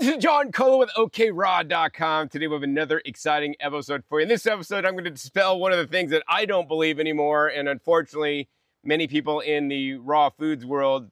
This is John Colo with OKRaw.com. Today we have another exciting episode for you. In this episode, I'm going to dispel one of the things that I don't believe anymore, and unfortunately, many people in the raw foods world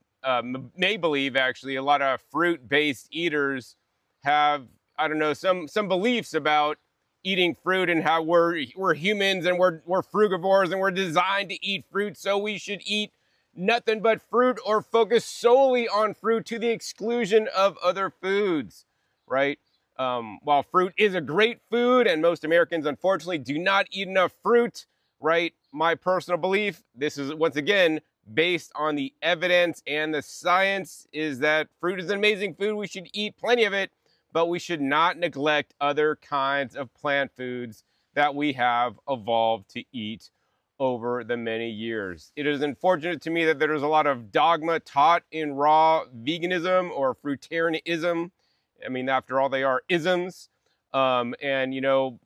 may believe. Actually, a lot of fruit-based eaters have, I don't know, some beliefs about eating fruit and how we're humans and we're frugivores and we're designed to eat fruit, so we should eat nothing but fruit or focus solely on fruit to the exclusion of other foods, right? While fruit is a great food and most Americans unfortunately do not eat enough fruit, right? My personal belief, this is once again based on the evidence and the science, is that fruit is an amazing food. We should eat plenty of it, but we should not neglect other kinds of plant foods that we have evolved to eat over the many years. It is unfortunate to me that there's a lot of dogma taught in raw veganism or fruitarianism. I mean, after all, they are isms. And, you know,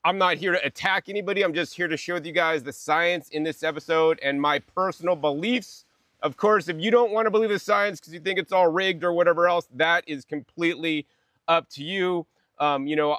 I'm not here to attack anybody. I'm just here to share with you guys the science in this episode and my personal beliefs. Of course, if you don't want to believe the science because you think it's all rigged or whatever else, that is completely up to you. You know,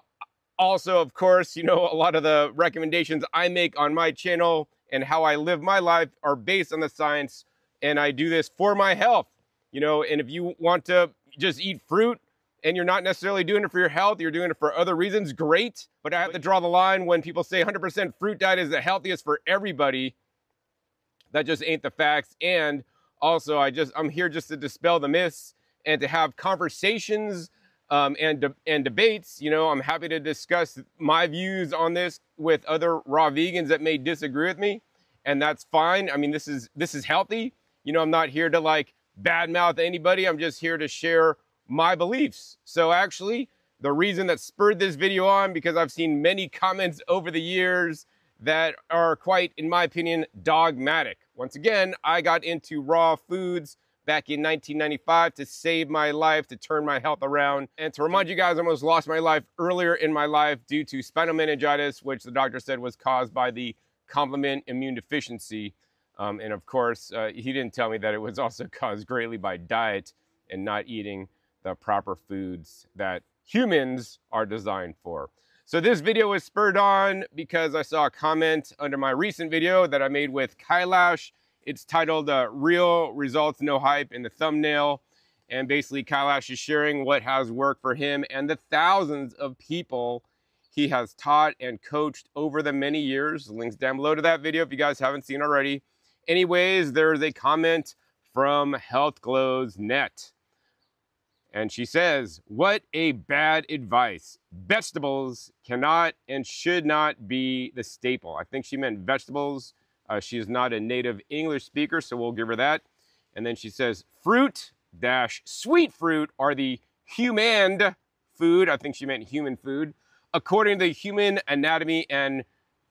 also, of course, you know, a lot of the recommendations I make on my channel and how I live my life are based on the science, and I do this for my health, you know. And if you want to just eat fruit and you're not necessarily doing it for your health, you're doing it for other reasons, great. But I have to draw the line when people say 100% fruit diet is the healthiest for everybody. That just ain't the facts. And also, I'm here just to dispel the myths and to have conversations and debates. You know, I'm happy to discuss my views on this with other raw vegans that may disagree with me, and that's fine. I mean, this is healthy. You know, I'm not here to like badmouth anybody. I'm just here to share my beliefs. So actually, the reason that spurred this video on, because I've seen many comments over the years that are quite, in my opinion, dogmatic. Once again, I got into raw foods back in 1995 to save my life, to turn my health around. And to remind you guys, I almost lost my life earlier in my life due to spinal meningitis, which the doctor said was caused by the complement immune deficiency. And of course, he didn't tell me that it was also caused greatly by diet and not eating the proper foods that humans are designed for. So this video was spurred on because I saw a comment under my recent video that I made with Kailash. It's titled Real Results, No Hype in the thumbnail. And basically Kailash is sharing what has worked for him and the thousands of people he has taught and coached over the many years. Links down below to that video if you guys haven't seen already. Anyways, there's a comment from HealthGlows.net. And she says, what a bad advice. Vegetables cannot and should not be the staple. I think she meant vegetables. She is not a native English speaker, so we'll give her that. And then she says, fruit-sweet fruit are the human food. I think she meant human food. According to the human anatomy and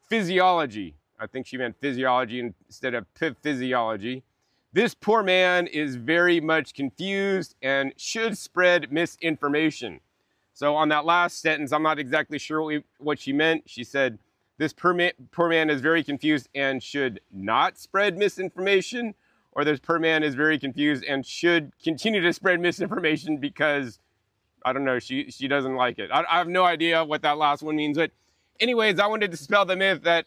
physiology. I think she meant physiology instead of physiology. This poor man is very much confused and should spread misinformation. So on that last sentence, I'm not exactly sure what she meant. She said, this poor man is very confused and should not spread misinformation, or this poor man is very confused and should continue to spread misinformation because, I don't know, she doesn't like it. I have no idea what that last one means. But anyways, I wanted to dispel the myth that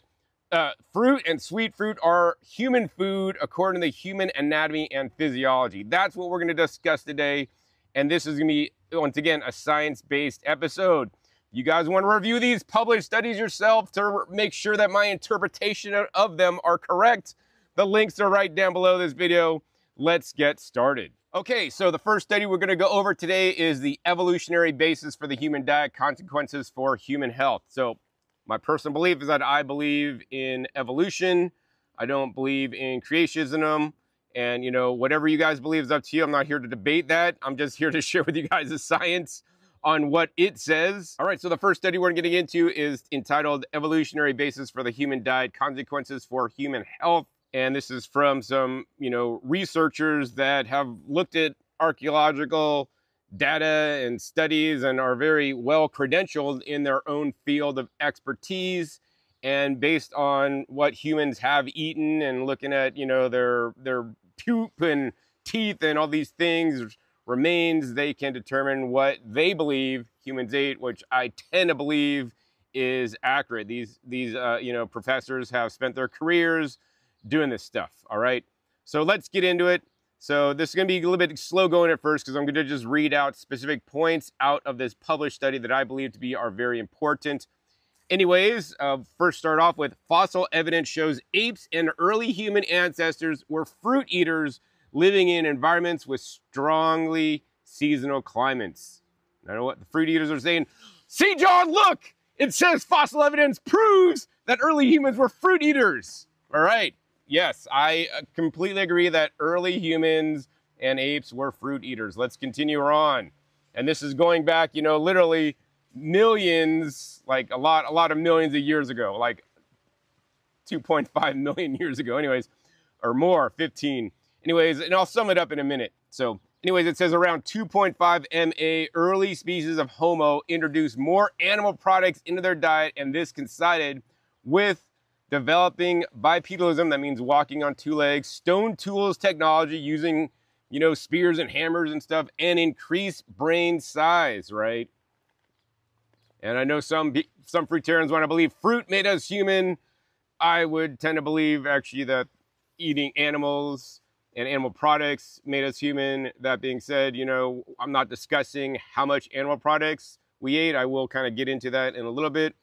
fruit and sweet fruit are human food according to the human anatomy and physiology. That's what we're going to discuss today. And this is going to be, once again, a science-based episode. You guys want to review these published studies yourself to make sure that my interpretation of them are correct. The links are right down below this video. Let's get started. Okay, so the first study we're going to go over today is the evolutionary basis for the human diet, consequences for human health. So my personal belief is that I believe in evolution. I don't believe in creationism. And, you know, whatever you guys believe is up to you. I'm not here to debate that. I'm just here to share with you guys the science on what it says. All right, so the first study we're getting into is entitled Evolutionary Basis for the Human Diet, Consequences for Human Health. And this is from some, you know, researchers that have looked at archaeological data and studies and are very well credentialed in their own field of expertise. And based on what humans have eaten and looking at, you know, their poop and teeth and all these things, remains, they can determine what they believe humans ate, which I tend to believe is accurate. These you know, professors have spent their careers doing this stuff, all right? So let's get into it. So this is going to be a little bit slow going at first because I'm going to just read out specific points out of this published study that I believe to be are very important. Anyways, first start off with fossil evidence shows apes and early human ancestors were fruit eaters living in environments with strongly seasonal climates. I know what the fruit eaters are saying. See, John, look! It says fossil evidence proves that early humans were fruit eaters. All right. Yes, I completely agree that early humans and apes were fruit eaters. Let's continue on. And this is going back, you know, literally millions, like a lot of millions of years ago, like 2.5 million years ago, anyways, or more, 15. Anyways, and I'll sum it up in a minute. So anyways, it says around 2.5 MA, early species of Homo introduced more animal products into their diet, and this coincided with developing bipedalism, that means walking on two legs, stone tools technology using, you know, spears and hammers and stuff, and increased brain size, right? And I know some fruitarians want to believe fruit made us human. I would tend to believe actually that eating animals and animal products made us human. That being said, you know, I'm not discussing how much animal products we ate. I will kind of get into that in a little bit.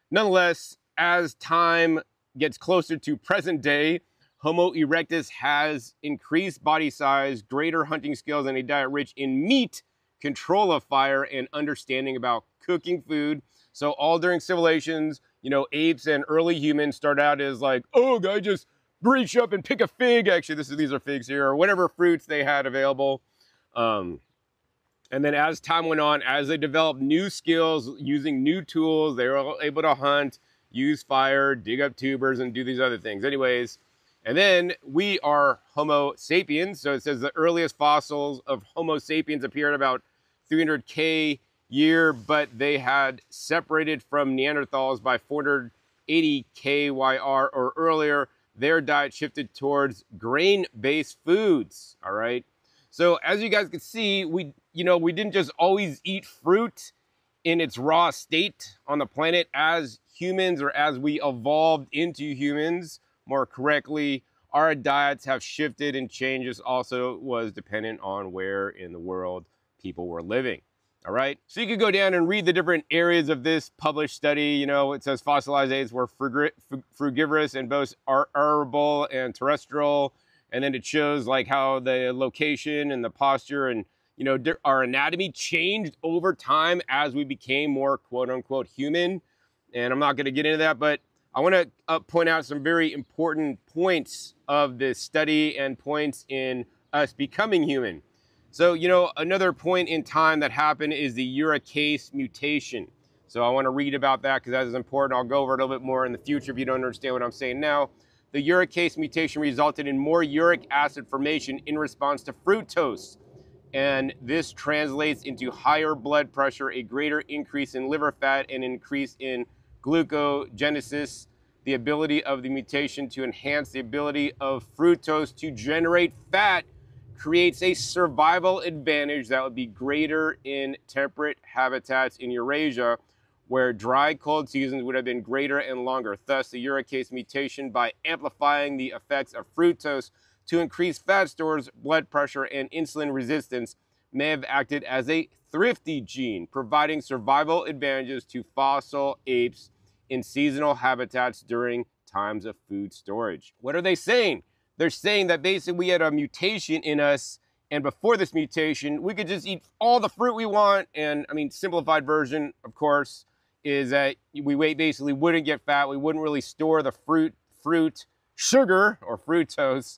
Nonetheless, as time gets closer to present day, Homo erectus has increased body size, greater hunting skills, and a diet rich in meat, control of fire, and understanding about cooking food. So all during civilizations, you know, apes and early humans start out as like, oh, I just reach up and pick a fig. Actually, these are figs here, or whatever fruits they had available. And then as time went on, as they developed new skills using new tools, they were able to hunt, use fire, dig up tubers, and do these other things. Anyways, and then we are Homo sapiens. So it says the earliest fossils of Homo sapiens appeared about 300K year, but they had separated from Neanderthals by 480 KYR or earlier. Their diet shifted towards grain-based foods, all right? So as you guys can see, we didn't just always eat fruit in its raw state on the planet as humans, or as we evolved into humans more correctly. Our diets have shifted and changes also was dependent on where in the world people were living. All right, so you could go down and read the different areas of this published study. You know, it says fossilized apes were frugivorous in both arable and terrestrial. And then it shows like how the location and the posture and, you know, our anatomy changed over time as we became more quote unquote human. And I'm not going to get into that, but I want to point out some very important points of this study and points in us becoming human. So, you know, another point in time that happened is the Uricase mutation. So I want to read about that because that is important. I'll go over it a little bit more in the future if you don't understand what I'm saying now. The Uricase mutation resulted in more uric acid formation in response to fructose. And this translates into higher blood pressure, a greater increase in liver fat, and increase in glucogenesis, the ability of the mutation to enhance the ability of fructose to generate fat creates a survival advantage that would be greater in temperate habitats in Eurasia, where dry, cold seasons would have been greater and longer. Thus, the Uricase mutation, by amplifying the effects of fructose to increase fat stores, blood pressure, and insulin resistance, may have acted as a thrifty gene, providing survival advantages to fossil apes in seasonal habitats during times of food storage. What are they saying? They're saying that basically we had a mutation in us, and before this mutation, we could just eat all the fruit we want. And I mean, simplified version, of course, is that we basically wouldn't get fat. We wouldn't really store the fruit sugar or fructose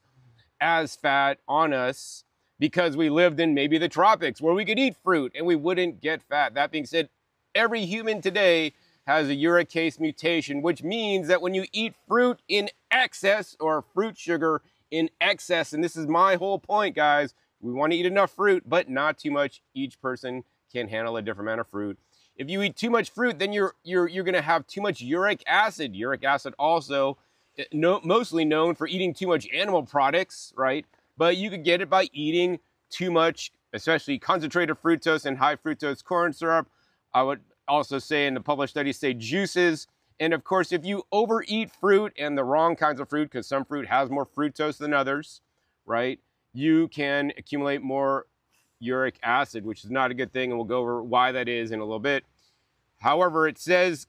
as fat on us because we lived in maybe the tropics where we could eat fruit and we wouldn't get fat. That being said, every human today has a Uricase mutation, which means that when you eat fruit in excess or fruit sugar in excess, and this is my whole point, guys, we want to eat enough fruit, but not too much. Each person can handle a different amount of fruit. If you eat too much fruit, then you're going to have too much uric acid. Uric acid also mostly known for eating too much animal products, right? But you could get it by eating too much, especially concentrated fructose and high fructose corn syrup. I would also say in the published studies say juices. And of course, if you overeat fruit and the wrong kinds of fruit, because some fruit has more fructose than others, right? You can accumulate more uric acid, which is not a good thing. And we'll go over why that is in a little bit. However, it says,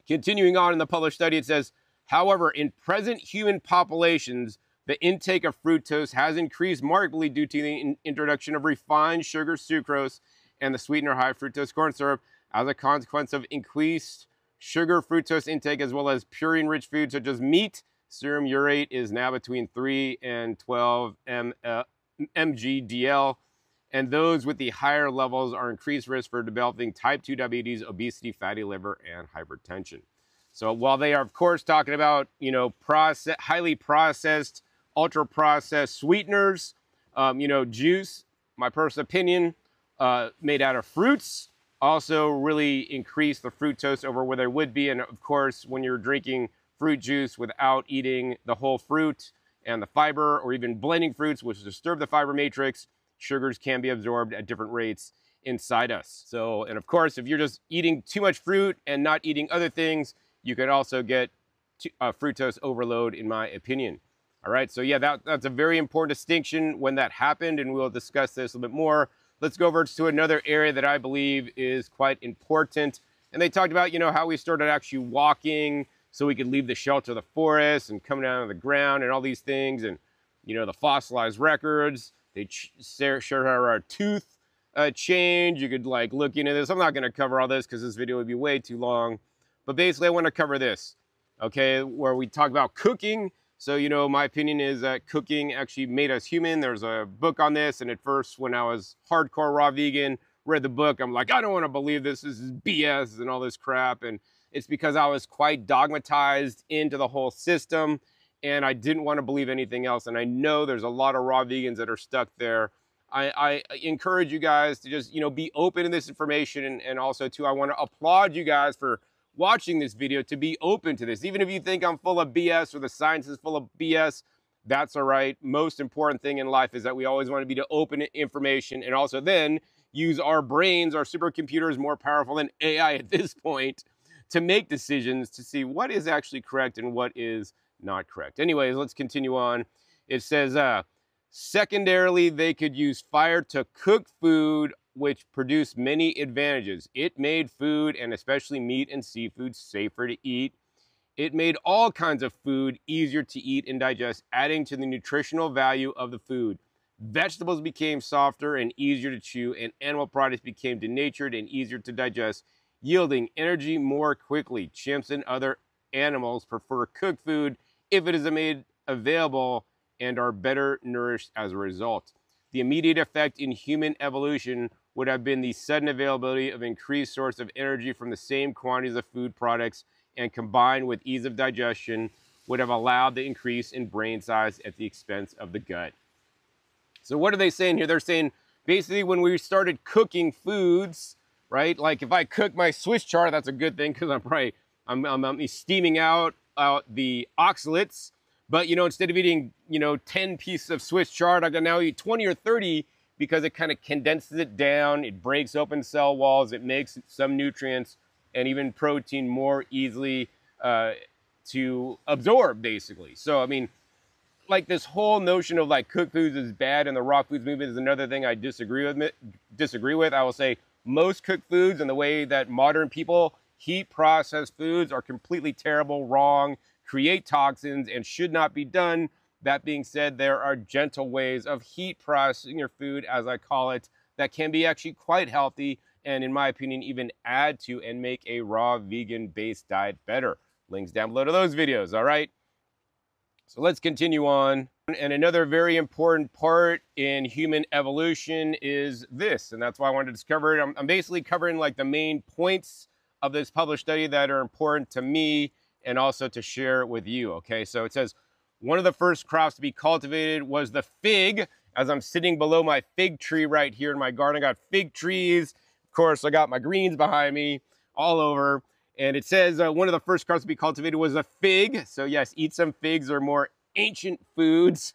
continuing on in the published study, it says, however, in present human populations, the intake of fructose has increased markedly due to the introduction of refined sugar, sucrose, and the sweetener high fructose corn syrup as a consequence of increased sugar fructose intake, as well as purine-rich foods such as meat. Serum urate is now between 3 and 12 mg/dl, and those with the higher levels are increased risk for developing type 2 diabetes, obesity, fatty liver, and hypertension. So while they are, of course, talking about, highly processed, ultra-processed sweeteners, juice, my personal opinion, made out of fruits, also really increase the fructose over where they would be. And of course, when you're drinking fruit juice without eating the whole fruit and the fiber, or even blending fruits, which disturb the fiber matrix, sugars can be absorbed at different rates inside us. So, and of course, if you're just eating too much fruit and not eating other things, you can also get fructose overload, in my opinion. All right, so yeah, that's a very important distinction when that happened, and we'll discuss this a little bit more. Let's go over to another area that I believe is quite important. And they talked about, how we started actually walking so we could leave the shelter of the forest and come down to the ground and all these things. And, the fossilized records, they share how our tooth change. You could look into this. I'm not going to cover all this because this video would be way too long. But basically, I want to cover this, okay, where we talk about cooking. So, my opinion is that cooking actually made us human. There's a book on this, and at first, when I was hardcore raw vegan, read the book, I'm like, I don't want to believe this. This is BS and all this crap. And it's because I was quite dogmatized into the whole system, and I didn't want to believe anything else. And I know there's a lot of raw vegans that are stuck there. I encourage you guys to just, be open to this information. And also, too, I want to applaud you guys for watching this video, to be open to this. Even if you think I'm full of BS or the science is full of BS, that's all right. Most important thing in life is that we always want to be to open information, and also then use our brains, our supercomputers, more powerful than AI at this point, to make decisions to see what is actually correct and what is not correct. Anyways, let's continue on. It says, secondarily, they could use fire to cook food, which produced many advantages. It made food, and especially meat and seafood, safer to eat. It made all kinds of food easier to eat and digest, adding to the nutritional value of the food. Vegetables became softer and easier to chew, and animal products became denatured and easier to digest, yielding energy more quickly. Chimps and other animals prefer cooked food if it is made available and are better nourished as a result. The immediate effect in human evolution would have been the sudden availability of increased source of energy from the same quantities of food products, and combined with ease of digestion would have allowed the increase in brain size at the expense of the gut. So what are they saying here? They're saying basically when we started cooking foods, right? Like if I cook my Swiss chard, that's a good thing because I'm steaming out the oxalates. But, instead of eating, 10 pieces of Swiss chard, I can now eat 20 or 30 because it kind of condenses it down. It breaks open cell walls. It makes some nutrients and even protein more easily to absorb, basically. So, I mean, this whole notion of cooked foods is bad and the raw foods movement is another thing I disagree with. I will say most cooked foods and the way that modern people heat processed foods are completely terrible, wrong, create toxins, and should not be done. That being said, there are gentle ways of heat processing your food, as I call it, that can be actually quite healthy and, in my opinion, even add to and make a raw vegan-based diet better. Links down below to those videos, all right? So let's continue on. And another very important part in human evolution is this, and that's why I wanted to discover it. I'm basically covering the main points of this published study that are important to me and also to share with you, okay? So it says, one of the first crops to be cultivated was the fig. As I'm sitting below my fig tree right here in my garden, I got fig trees course, I got my greens behind me all over. And it says one of the first crops to be cultivated was a fig. So yes, eat some figs, are more ancient foods.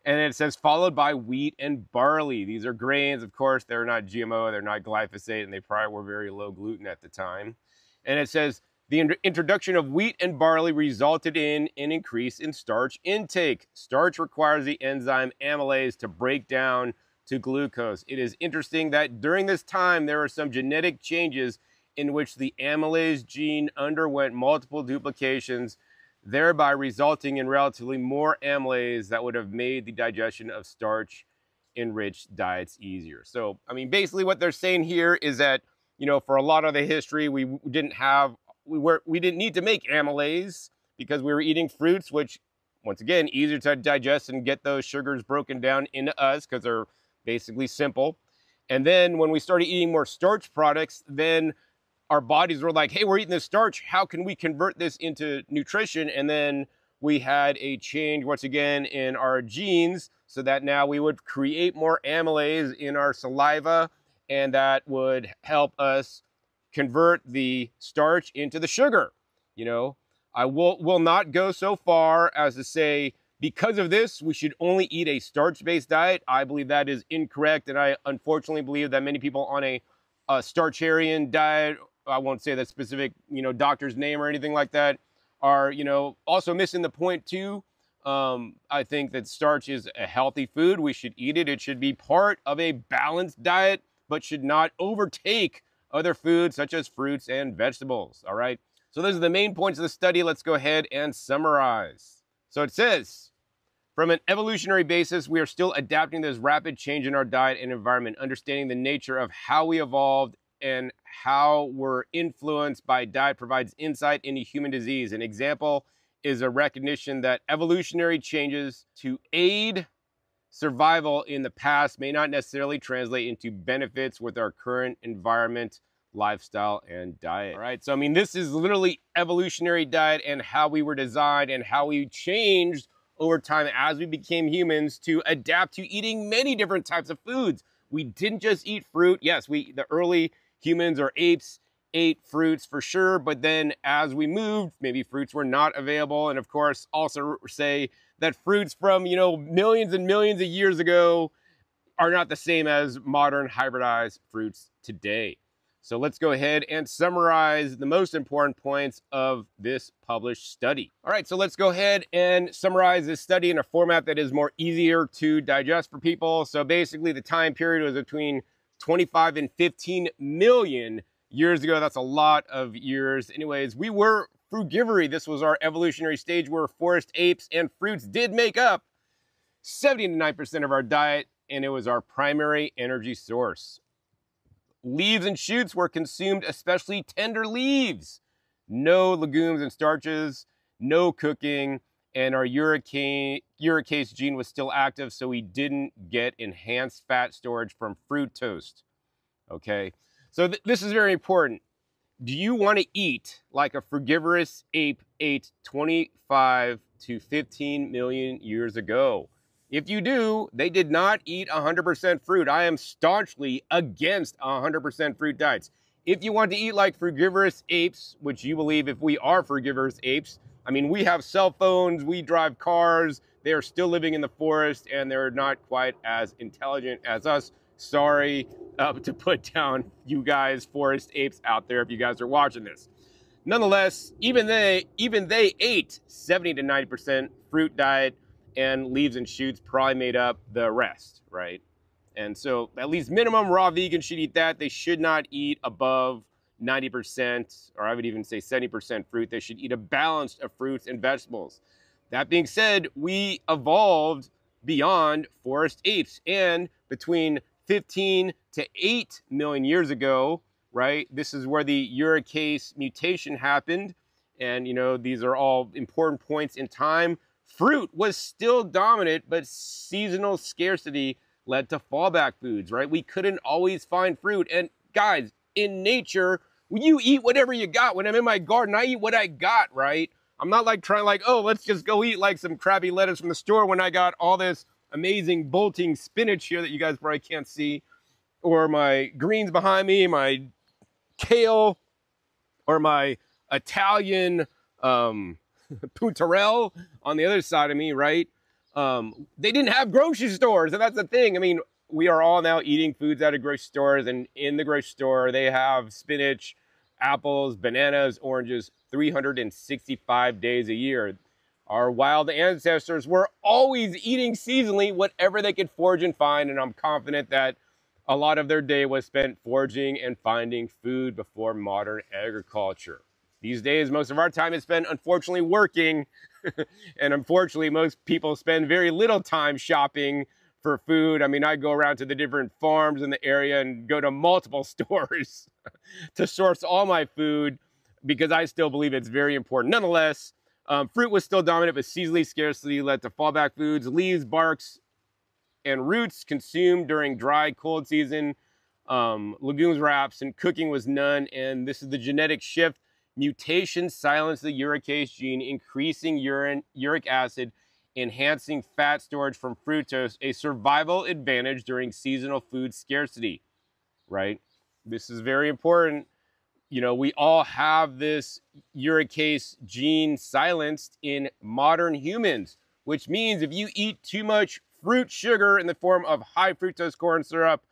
And it says followed by wheat and barley. These are grains, of course. They're not GMO, they're not glyphosate, and they probably were very low gluten at the time. And it says the introduction of wheat and barley resulted in an increase in starch intake. Starch requires the enzyme amylase to break down to glucose. It is interesting that during this time, there were some genetic changes in which the amylase gene underwent multiple duplications, thereby resulting in relatively more amylase that would have made the digestion of starch-enriched diets easier. So, I mean, basically what they're saying here is that, you know, for a lot of the history, we didn't need to make amylase because we were eating fruits, which, once again, easier to digest and get those sugars broken down into us because they're basically simple. And then when we started eating more starch products, then our bodies were like, hey, we're eating this starch. How can we convert this into nutrition? And then we had a change, once again, in our genes so that now we would create more amylase in our saliva, and that would help us convert the starch into the sugar. You know, I will not go so far as to say, because of this, we should only eat a starch-based diet. I believe that is incorrect, and I unfortunately believe that many people on a starcharian diet, I won't say that specific, you know, doctor's name or anything like that, are, you know, also missing the point too. I think that starch is a healthy food. We should eat it. It should be part of a balanced diet, but should not overtake other foods such as fruits and vegetables. All right. So those are the main points of the study. Let's go ahead and summarize. So it says, from an evolutionary basis, we are still adapting to this rapid change in our diet and environment, understanding the nature of how we evolved and how we're influenced by diet provides insight into human disease. An example is a recognition that evolutionary changes to aid survival in the past may not necessarily translate into benefits with our current environment, lifestyle, and diet. All right, so I mean, this is literally evolutionary diet and how we were designed and how we changed over time as we became humans to adapt to eating many different types of foods. We didn't just eat fruit. Yes, the early humans or apes ate fruits for sure, but then as we moved, maybe fruits were not available. And of course, also say that fruits from, you know, millions and millions of years ago are not the same as modern hybridized fruits today. So let's go ahead and summarize the most important points of this published study. All right, so let's go ahead and summarize this study in a format that is more easier to digest for people. So basically the time period was between 25 and 15 million years ago. That's a lot of years. Anyways, we were frugivory. This was our evolutionary stage where forest apes and fruits did make up 79% of our diet, and it was our primary energy source. Leaves and shoots were consumed, especially tender leaves. No legumes and starches, no cooking, and our uricase gene was still active, so we didn't get enhanced fat storage from fructose. Okay, so this is very important. Do you want to eat like a frugivorous ape ate 25 to 15 million years ago? If you do, they did not eat 100% fruit. I am staunchly against 100% fruit diets. If you want to eat like frugivorous apes, which you believe if we are frugivorous apes, I mean, we have cell phones, we drive cars, they are still living in the forest, and they're not quite as intelligent as us. Sorry to put down you guys, forest apes out there, if you guys are watching this. Nonetheless, even they ate 70 to 90% fruit diet, and leaves and shoots probably made up the rest, right? And so at least minimum raw vegans should eat that. They should not eat above 90%, or I would even say 70% fruit. They should eat a balance of fruits and vegetables. That being said, we evolved beyond forest apes, and between 15 to 8 million years ago, right? This is where the Uricase mutation happened. And, you know, these are all important points in time. Fruit was still dominant, but seasonal scarcity led to fallback foods, right? We couldn't always find fruit. And guys, in nature, you eat whatever you got. When I'm in my garden, I eat what I got, right? I'm not like trying like, oh, let's just go eat like some crappy lettuce from the store when I got all this amazing bolting spinach here that you guys probably can't see. or my greens behind me, my kale, or my Italian puntarelle on the other side of me, right? They didn't have grocery stores, and that's the thing. I mean, we are all now eating foods out of grocery stores, and in the grocery store, they have spinach, apples, bananas, oranges, 365 days a year. Our wild ancestors were always eating seasonally whatever they could forage and find, and I'm confident that a lot of their day was spent foraging and finding food before modern agriculture. These days, most of our time is spent, unfortunately, working. And unfortunately, most people spend very little time shopping for food. I mean, I go around to the different farms in the area and go to multiple stores to source all my food because I still believe it's very important. Nonetheless, fruit was still dominant, but seasonally scarcity led to fallback foods, leaves, barks, and roots consumed during dry, cold season. Legumes were absent, cooking was none, and this is the genetic shift. Mutation silenced the uricase gene, increasing uric acid, enhancing fat storage from fructose, a survival advantage during seasonal food scarcity, right? This is very important. You know, we all have this uricase gene silenced in modern humans, which means if you eat too much fruit sugar in the form of high fructose corn syrup,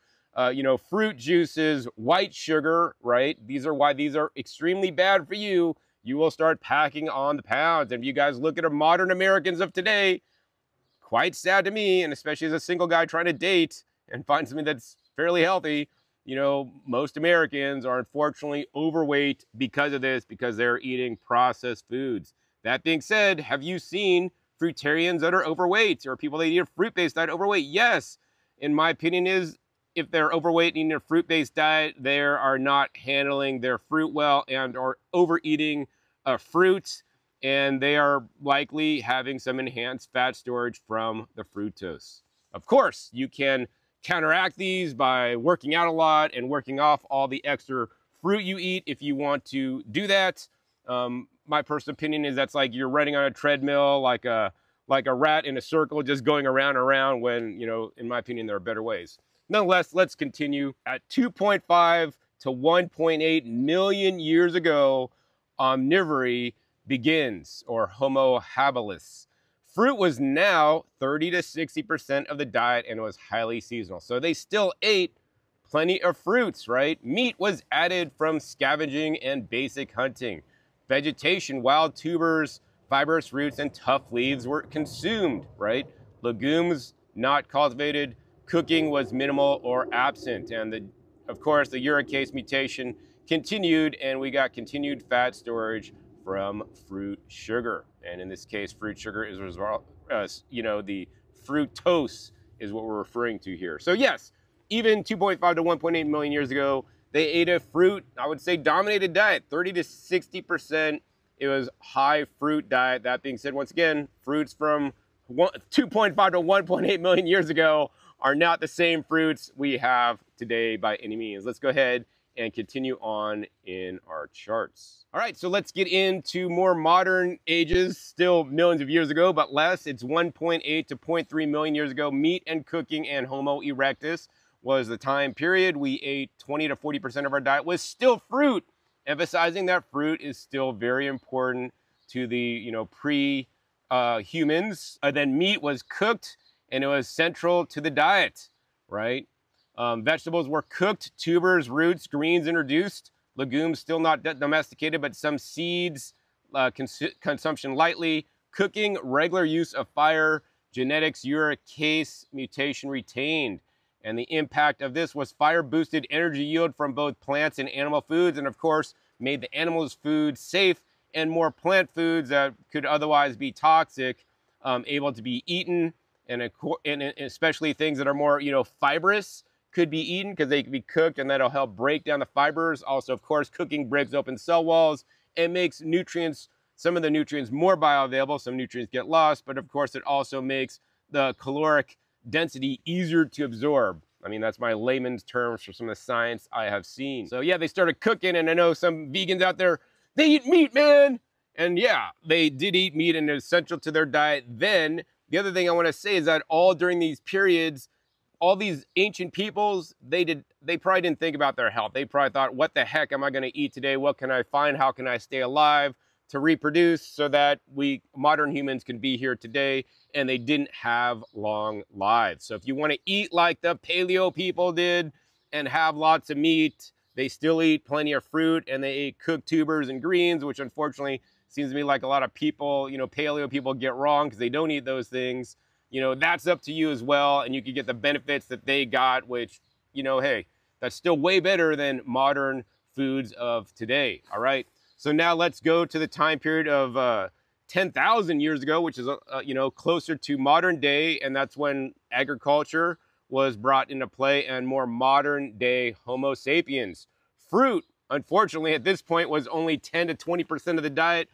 you know, fruit juices, white sugar, right? These are why these are extremely bad for you. You will start packing on the pounds. And if you guys look at modern Americans of today, quite sad to me, and especially as a single guy trying to date and find something that's fairly healthy, you know, most Americans are unfortunately overweight because of this, because they're eating processed foods. That being said, have you seen fruitarians that are overweight or people that eat a fruit-based diet overweight? Yes. In my opinion is, if they're overweight and eating a fruit-based diet, they are not handling their fruit well and are overeating fruit, and they are likely having some enhanced fat storage from the fructose. Of course, you can counteract these by working out a lot and working off all the extra fruit you eat if you want to do that. My personal opinion is that's like you're running on a treadmill like a rat in a circle, just going around and around when, you know, in my opinion, there are better ways. Nonetheless, let's continue. At 2.5 to 1.8 million years ago, omnivory begins, or Homo habilis. Fruit was now 30 to 60% of the diet, and it was highly seasonal. So they still ate plenty of fruits, right? Meat was added from scavenging and basic hunting. Vegetation, wild tubers, fibrous roots, and tough leaves were consumed, right? Legumes, not cultivated. Cooking was minimal or absent. And of course, the uricase mutation continued, and we got continued fat storage from fruit sugar. And in this case, fruit sugar is, you know, the fructose is what we're referring to here. So yes, even 2.5 to 1.8 million years ago, they ate a fruit, I would say, dominated diet, 30 to 60%. It was high fruit diet. That being said, once again, fruits from 2.5 to 1.8 million years ago are not the same fruits we have today by any means. Let's go ahead and continue on in our charts. All right, so let's get into more modern ages, still millions of years ago, but less. It's 1.8 to 0.3 million years ago. Meat and cooking and Homo erectus was the time period. We ate 20 to 40% of our diet was still fruit, emphasizing that fruit is still very important to the, you know, pre-humans. Then meat was cooked, and it was central to the diet, right? Vegetables were cooked, tubers, roots, greens introduced, legumes still not domesticated, but some seeds, consumption lightly, cooking, regular use of fire, genetics, uricase mutation retained. And the impact of this was fire-boosted energy yield from both plants and animal foods, and of course, made the animals' food safe, and more plant foods that could otherwise be toxic, able to be eaten, and especially things that are more, you know, fibrous could be eaten because they can be cooked, and that'll help break down the fibers. Also, of course, cooking breaks open cell walls and makes nutrients, some of the nutrients more bioavailable. Some nutrients get lost, but of course, it also makes the caloric density easier to absorb. I mean, that's my layman's terms for some of the science I have seen. So yeah, they started cooking, and I know some vegans out there, they eat meat, man. And yeah, they did eat meat, and it's essential to their diet then. The other thing I want to say is that all during these periods, all these ancient peoples, they probably didn't think about their health. They probably thought, what the heck am I going to eat today? What can I find? How can I stay alive to reproduce so that we modern humans can be here today? And they didn't have long lives. So if you want to eat like the paleo people did and have lots of meat, they still eat plenty of fruit, and they eat cooked tubers and greens, which unfortunately seems to me like a lot of people, you know, paleo people get wrong because they don't eat those things. You know, that's up to you as well, and you can get the benefits that they got, which, you know, hey, that's still way better than modern foods of today, all right? So now let's go to the time period of 10,000 years ago, which is, you know, closer to modern day, and that's when agriculture was brought into play and more modern day Homo sapiens. Fruit, unfortunately, at this point was only 10 to 20% of the diet,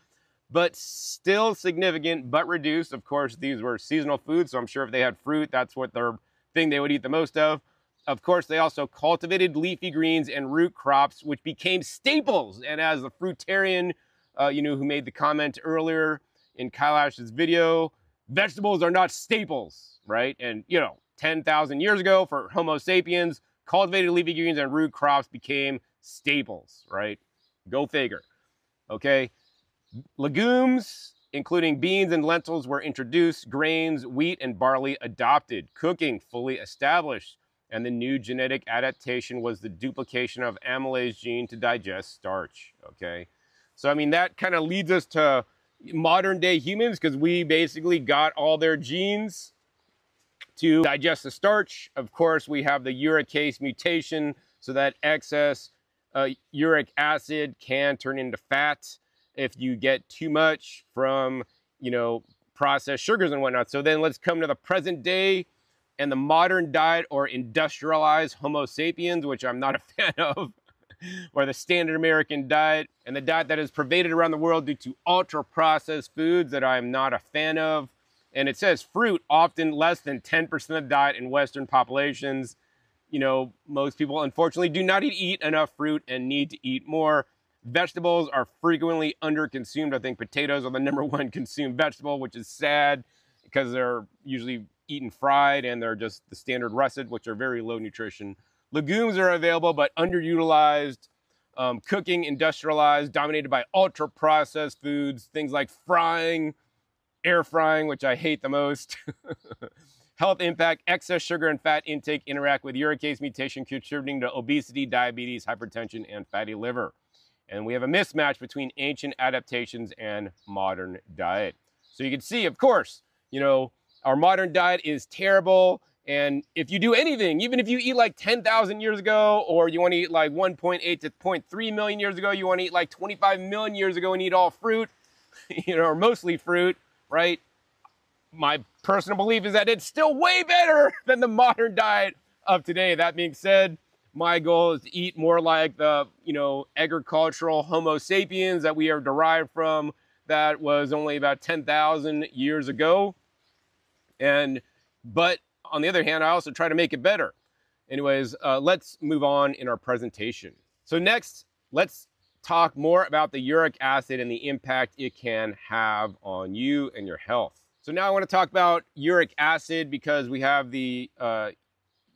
but still significant, but reduced. Of course, these were seasonal foods, so I'm sure if they had fruit, that's what their thing they would eat the most of. Of course, they also cultivated leafy greens and root crops, which became staples. And as the fruitarian, you know, who made the comment earlier in Kailash's video, vegetables are not staples, right? And, you know, 10,000 years ago for Homo sapiens, cultivated leafy greens and root crops became staples, right? Go figure, okay? Legumes, including beans and lentils, were introduced, grains, wheat, and barley adopted, cooking fully established, and the new genetic adaptation was the duplication of amylase gene to digest starch, okay? So, I mean, that kind of leads us to modern day humans because we basically got all their genes to digest the starch. Of course, we have the Uricase mutation, so that excess uric acid can turn into fat if you get too much from, you know, processed sugars and whatnot. So then let's come to the present day and the modern diet, or industrialized Homo sapiens, which I'm not a fan of, or the standard American diet, and the diet that is pervaded around the world due to ultra-processed foods that I'm not a fan of. And it says fruit, often less than 10% of the diet in Western populations. You know, most people, unfortunately, do not eat enough fruit and need to eat more. Vegetables are frequently under-consumed. I think potatoes are the #1 consumed vegetable, which is sad because they're usually eaten fried and they're just the standard russet, which are very low nutrition. Legumes are available, but underutilized. Cooking, industrialized, dominated by ultra-processed foods, things like frying, air frying, which I hate the most. Health impact, excess sugar and fat intake interact with uricase mutation, contributing to obesity, diabetes, hypertension, and fatty liver. And we have a mismatch between ancient adaptations and modern diet. So you can see, of course, you know, our modern diet is terrible. And if you do anything, even if you eat like 10,000 years ago, or you want to eat like 1.8 to 0.3 million years ago, you want to eat like 25 million years ago and eat all fruit, you know, or mostly fruit, right? My personal belief is that it's still way better than the modern diet of today. That being said, my goal is to eat more like the, you know, agricultural Homo sapiens that we are derived from, that was only about 10,000 years ago. But on the other hand, I also try to make it better. Anyways, let's move on in our presentation. So next, let's talk more about the uric acid and the impact it can have on you and your health. So now I want to talk about uric acid because we have the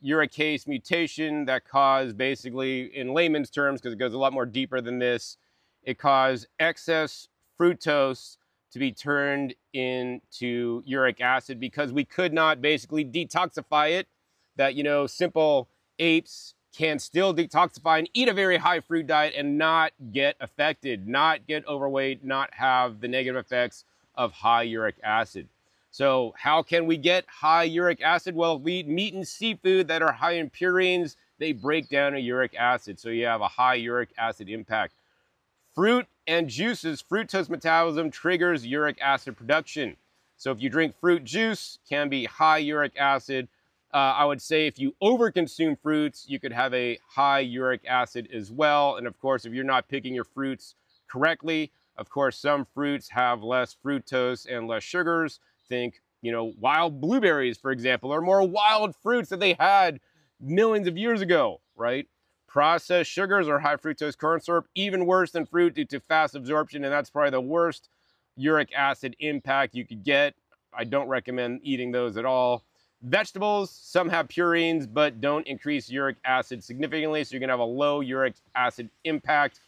uricase mutation that caused, basically, in layman's terms, because it goes a lot more deeper than this, it caused excess fructose to be turned into uric acid because we could not basically detoxify it. That, you know, simple apes can still detoxify and eat a very high fruit diet and not get affected, not get overweight, not have the negative effects of high uric acid. So how can we get high uric acid? Well, if we eat meat and seafood that are high in purines, they break down a uric acid. So you have a high uric acid impact. Fruit and juices, fructose metabolism triggers uric acid production. So if you drink fruit juice, can be high uric acid. I would say if you overconsume fruits, you could have a high uric acid as well. And of course, if you're not picking your fruits correctly, of course, some fruits have less fructose and less sugars. Think, you know, wild blueberries, for example, are more wild fruits that they had millions of years ago, right? Processed sugars or high fructose corn syrup, even worse than fruit due to fast absorption, and that's probably the worst uric acid impact you could get. I don't recommend eating those at all. Vegetables, some have purines, but don't increase uric acid significantly, so you're gonna have a low uric acid impact.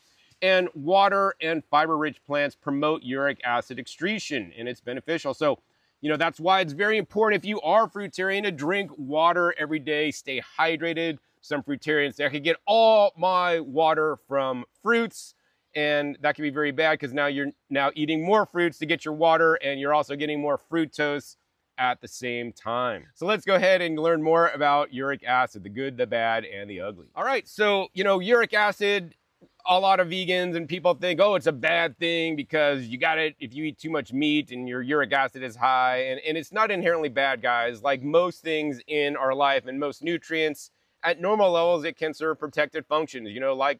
And water and fiber-rich plants promote uric acid excretion, and it's beneficial. So, that's why it's very important if you are fruitarian to drink water every day, stay hydrated. Some fruitarians say, I could get all my water from fruits, and that can be very bad because now you're eating more fruits to get your water, and you're also getting more fructose at the same time. So let's go ahead and learn more about uric acid, the good, the bad, and the ugly. All right, so, uric acid, a lot of vegans and people think, oh, it's a bad thing because you got it if you eat too much meat and your uric acid is high. And it's not inherently bad, guys. Like most things in our life and most nutrients, at normal levels, it can serve protective functions.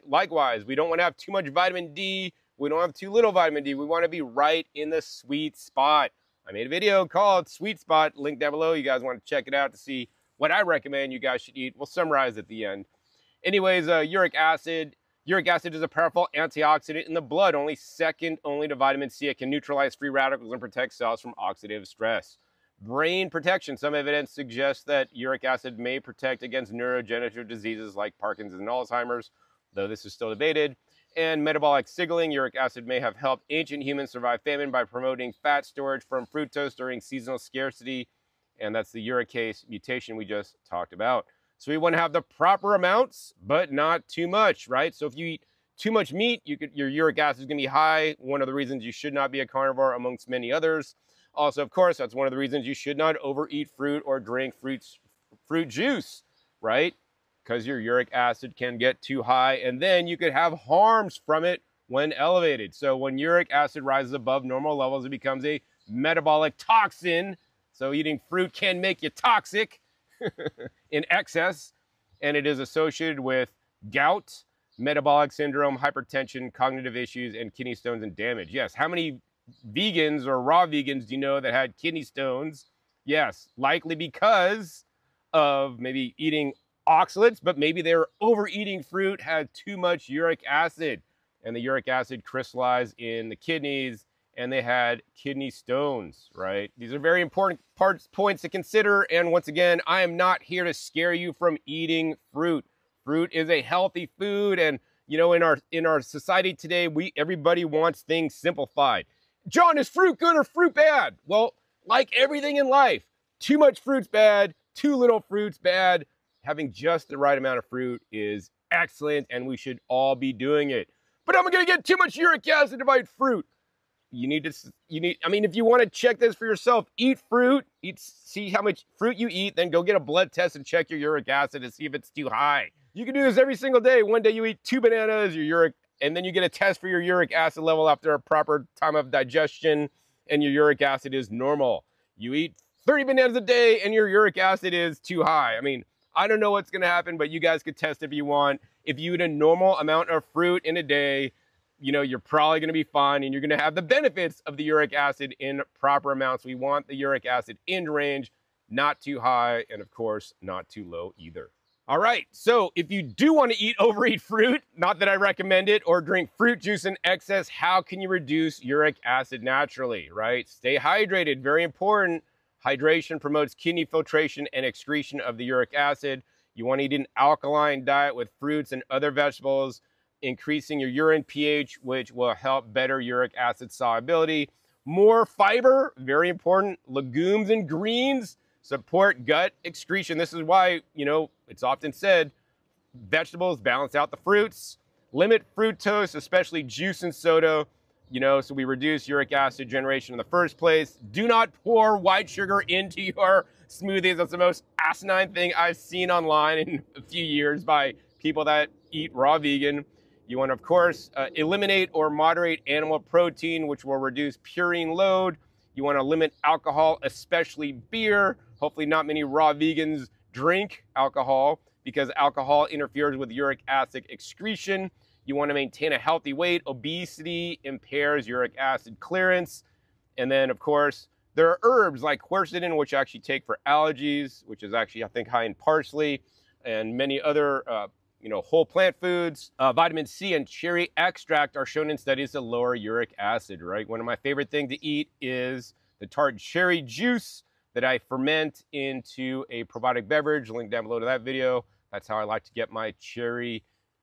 Likewise, we don't want to have too much vitamin D. We don't have too little vitamin D. We want to be right in the sweet spot. I made a video called Sweet Spot, link down below. You guys want to check it out to see what I recommend you guys should eat. We'll summarize at the end. Anyways, uric acid. Uric acid is a powerful antioxidant in the blood, second only to vitamin C. It can neutralize free radicals and protect cells from oxidative stress. Brain protection. Some evidence suggests that uric acid may protect against neurodegenerative diseases like Parkinson's and Alzheimer's, though this is still debated. And metabolic signaling. Uric acid may have helped ancient humans survive famine by promoting fat storage from fructose during seasonal scarcity. And that's the Uricase mutation we just talked about. So we want to have the proper amounts, but not too much, right? So if you eat too much meat, your uric acid is going to be high. One of the reasons you should not be a carnivore amongst many others. Also, of course, that's one of the reasons you should not overeat fruit or drink fruit juice, right? Because your uric acid can get too high, and then you could have harms from it when elevated. So when uric acid rises above normal levels, it becomes a metabolic toxin. So eating fruit can make you toxic in excess, and it is associated with gout, metabolic syndrome, hypertension, cognitive issues, and kidney stones and damage. Yes, how many vegans or raw vegans do you know that had kidney stones? Yes, likely because of maybe eating oxalates, but maybe they were overeating fruit, had too much uric acid, and the uric acid crystallized in the kidneys, and they had kidney stones, right? These are very important points to consider. And once again, I am not here to scare you from eating fruit. Fruit is a healthy food. And, in our society today, everybody wants things simplified. John, is fruit good or fruit bad? Well, like everything in life, too much fruit's bad, too little fruit's bad. Having just the right amount of fruit is excellent, and we should all be doing it. But I'm going to get too much uric acid if I eat fruit. If you want to check this for yourself, eat fruit, see how much fruit you eat, then go get a blood test and check your uric acid to see if it's too high. You can do this every single day. One day you eat 2 bananas, and then you get a test for your uric acid level after a proper time of digestion, and your uric acid is normal. You eat 30 bananas a day and your uric acid is too high. I don't know what's going to happen, but you guys could test if you want. If you eat a normal amount of fruit in a day, you're probably going to be fine, and you're going to have the benefits of the uric acid in proper amounts. We want the uric acid in range, not too high, and of course, not too low either. All right, so if you do want to overeat fruit, not that I recommend it, or drink fruit juice in excess, how can you reduce uric acid naturally, right? Stay hydrated, very important. Hydration promotes kidney filtration and excretion of the uric acid. You want to eat an alkaline diet with fruits and other vegetables, increasing your urine pH, which will help better uric acid solubility. More fiber, very important. Legumes and greens support gut excretion. This is why, it's often said, vegetables balance out the fruits. Limit fructose, especially juice and soda, so we reduce uric acid generation in the first place. Do not pour white sugar into your smoothies. That's the most asinine thing I've seen online in a few years by people that eat raw vegan. You want to, of course, eliminate or moderate animal protein, which will reduce purine load. You want to limit alcohol, especially beer. Hopefully not many raw vegans drink alcohol because alcohol interferes with uric acid excretion. You want to maintain a healthy weight. Obesity impairs uric acid clearance. And then, of course, there are herbs like quercetin, which I actually take for allergies, which is actually, I think, high in parsley, and many other whole plant foods. Vitamin C and cherry extract are shown in studies to lower uric acid, right? One of my favorite things to eat is the tart cherry juice. that I ferment into a probiotic beverage. Link down below to that video. That's how I like to get my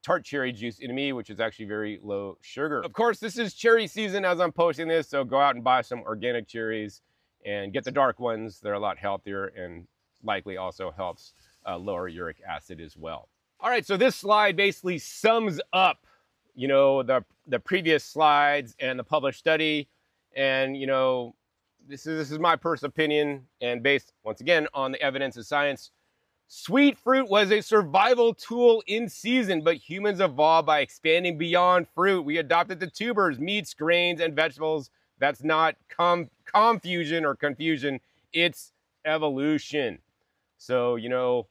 tart cherry juice into me, which is actually very low sugar. Of course, this is cherry season as I'm posting this, so go out and buy some organic cherries and get the dark ones. They're a lot healthier and likely also helps lower uric acid as well. All right, so this slide basically sums up, you know, the previous slides and the published study. And, you know, this is my personal opinion, and based, once again, on the evidence of science. Sweet fruit was a survival tool in season, but humans evolved by expanding beyond fruit. We adopted the tubers, meats, grains, and vegetables. That's not confusion, it's evolution. So, you know,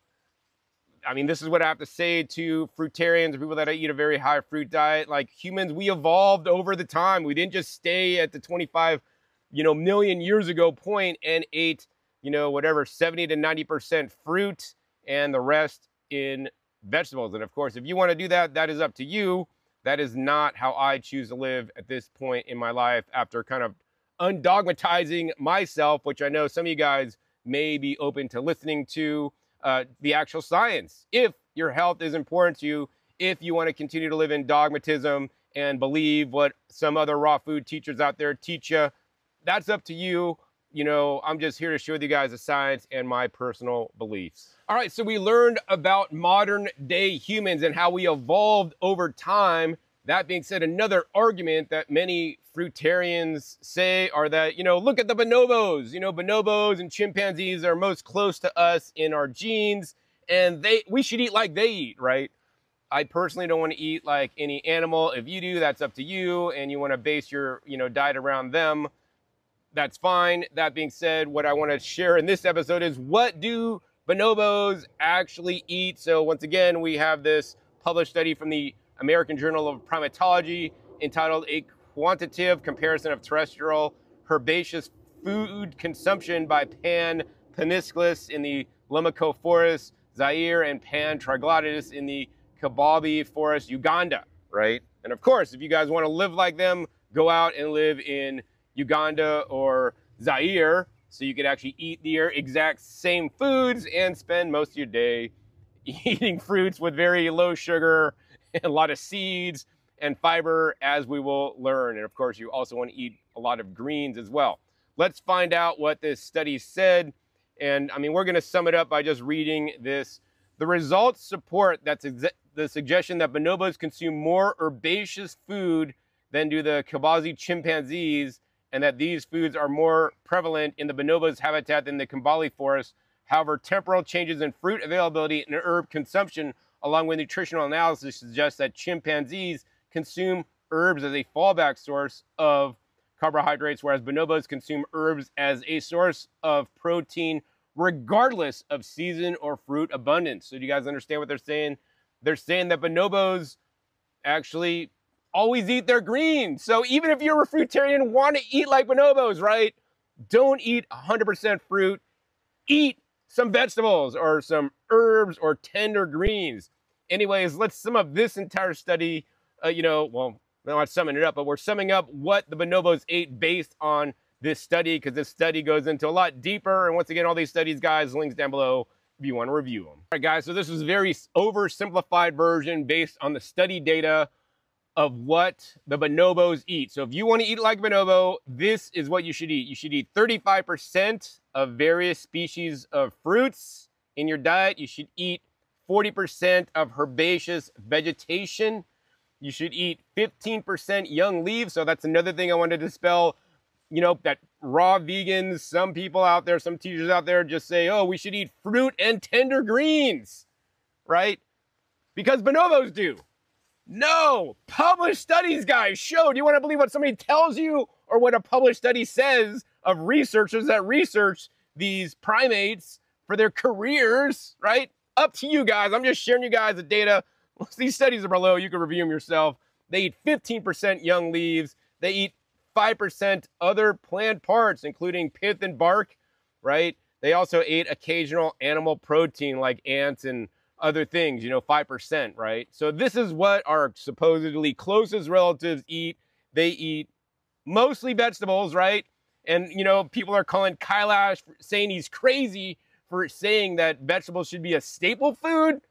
I mean, this is what I have to say to fruitarians, people that eat a very high fruit diet. Like humans, we evolved over the time. We didn't just stay at the 25, million years ago point and ate, whatever, 70 to 90% fruit and the rest in vegetables. And of course, if you want to do that, that is up to you. That is not how I choose to live at this point in my life after kind of undogmatizing myself, which I know some of you guys may be open to listening to the actual science. If your health is important to you, if you want to continue to live in dogmatism and believe what some other raw food teachers out there teach you, that's up to you. I'm just here to show you guys the science and my personal beliefs. All right, so we learned about modern day humans and how we evolved over time. That being said, another argument that many fruitarians say are that, look at the bonobos. Bonobos and chimpanzees are most close to us in our genes, and we should eat like they eat, right? I personally don't want to eat like any animal. If you do, that's up to you, and you want to base your, diet around them, that's fine. That being said, what I want to share in this episode is, what do bonobos actually eat? So once again, we have this published study from the American Journal of Primatology entitled A Quantitative Comparison of Terrestrial Herbaceous Food Consumption by Pan Paniscus in the Lomako Forest, Zaire, and Pan Troglodytes in the Kababi Forest, Uganda, right? And of course, if you guys want to live like them, go out and live in Uganda or Zaire, so you could actually eat the exact same foods and spend most of your day eating fruits with very low sugar and a lot of seeds and fiber, as we will learn. And of course, you also want to eat a lot of greens as well. Let's find out what this study said. And I mean, we're going to sum it up by just reading this. The results support the suggestion that bonobos consume more herbaceous food than do the Kabazi chimpanzees, and that these foods are more prevalent in the bonobos habitat than the Kababi forest. However, temporal changes in fruit availability and herb consumption, along with nutritional analysis, suggests that chimpanzees consume herbs as a fallback source of carbohydrates, whereas bonobos consume herbs as a source of protein, regardless of season or fruit abundance. So do you guys understand what they're saying? They're saying that bonobos actually always eat their greens. So even if you're a fruitarian, want to eat like bonobos, right? Don't eat 100% fruit. Eat some vegetables or some herbs or tender greens. Anyways, let's sum up this entire study. Well, we're not summing it up, but we're summing up what the bonobos ate based on this study, because this study goes into a lot deeper. And once again, all these studies, guys, links down below if you want to review them. All right, guys, so this is a very oversimplified version based on the study data of what the bonobos eat. So if you want to eat like bonobo, this is what you should eat. You should eat 35% of various species of fruits in your diet. You should eat 40% of herbaceous vegetation. You should eat 15% young leaves. So that's another thing I wanted to dispel. That raw vegans, some people out there, some teachers out there just say, oh, we should eat fruit and tender greens, right? Because bonobos do. No, published studies, guys, show. Do you want to believe what somebody tells you or what a published study says of researchers that research these primates for their careers, right? Up to you guys. I'm just sharing you guys the data. These studies are below. You can review them yourself. They eat 15% young leaves. They eat 5% other plant parts, including pith and bark, right? They also ate occasional animal protein like ants and other things, 5%, right? So this is what our supposedly closest relatives eat. They eat mostly vegetables, right? And, you know, people are calling Kailash, saying he's crazy for saying that vegetables should be a staple food.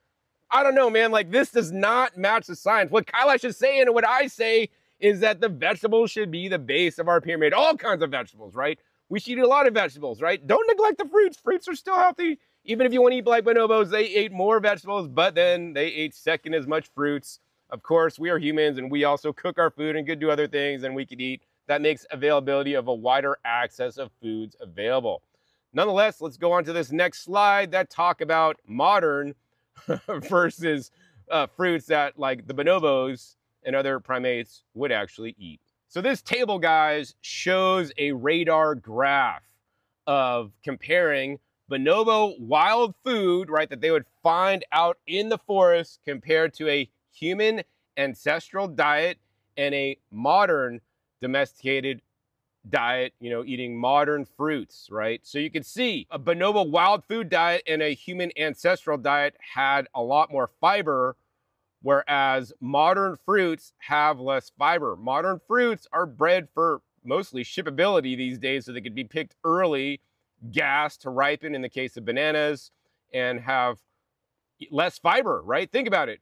I don't know, man. Like, this does not match the science. What Kailash is saying and what I say is that the vegetables should be the base of our pyramid. All kinds of vegetables, right? We should eat a lot of vegetables, right? Don't neglect the fruits. Fruits are still healthy. Even if you want to eat like bonobos, they ate more vegetables, but then they ate second as much fruits. Of course, we are humans, and we also cook our food and could do other things, and we could eat. That makes availability of a wider access of foods available. Nonetheless, let's go on to this next slide that talk about modern versus fruits that like the bonobos and other primates would actually eat. So this table, guys, shows a radar graph of comparing bonobo wild food, right, that they would find out in the forest compared to a human ancestral diet and a modern domesticated diet, you know, eating modern fruits, right? So you can see a bonobo wild food diet and a human ancestral diet had a lot more fiber, whereas modern fruits have less fiber. Modern fruits are bred for mostly shippability these days, so they could be picked early, gassed to ripen in the case of bananas, and have less fiber, right? Think about it.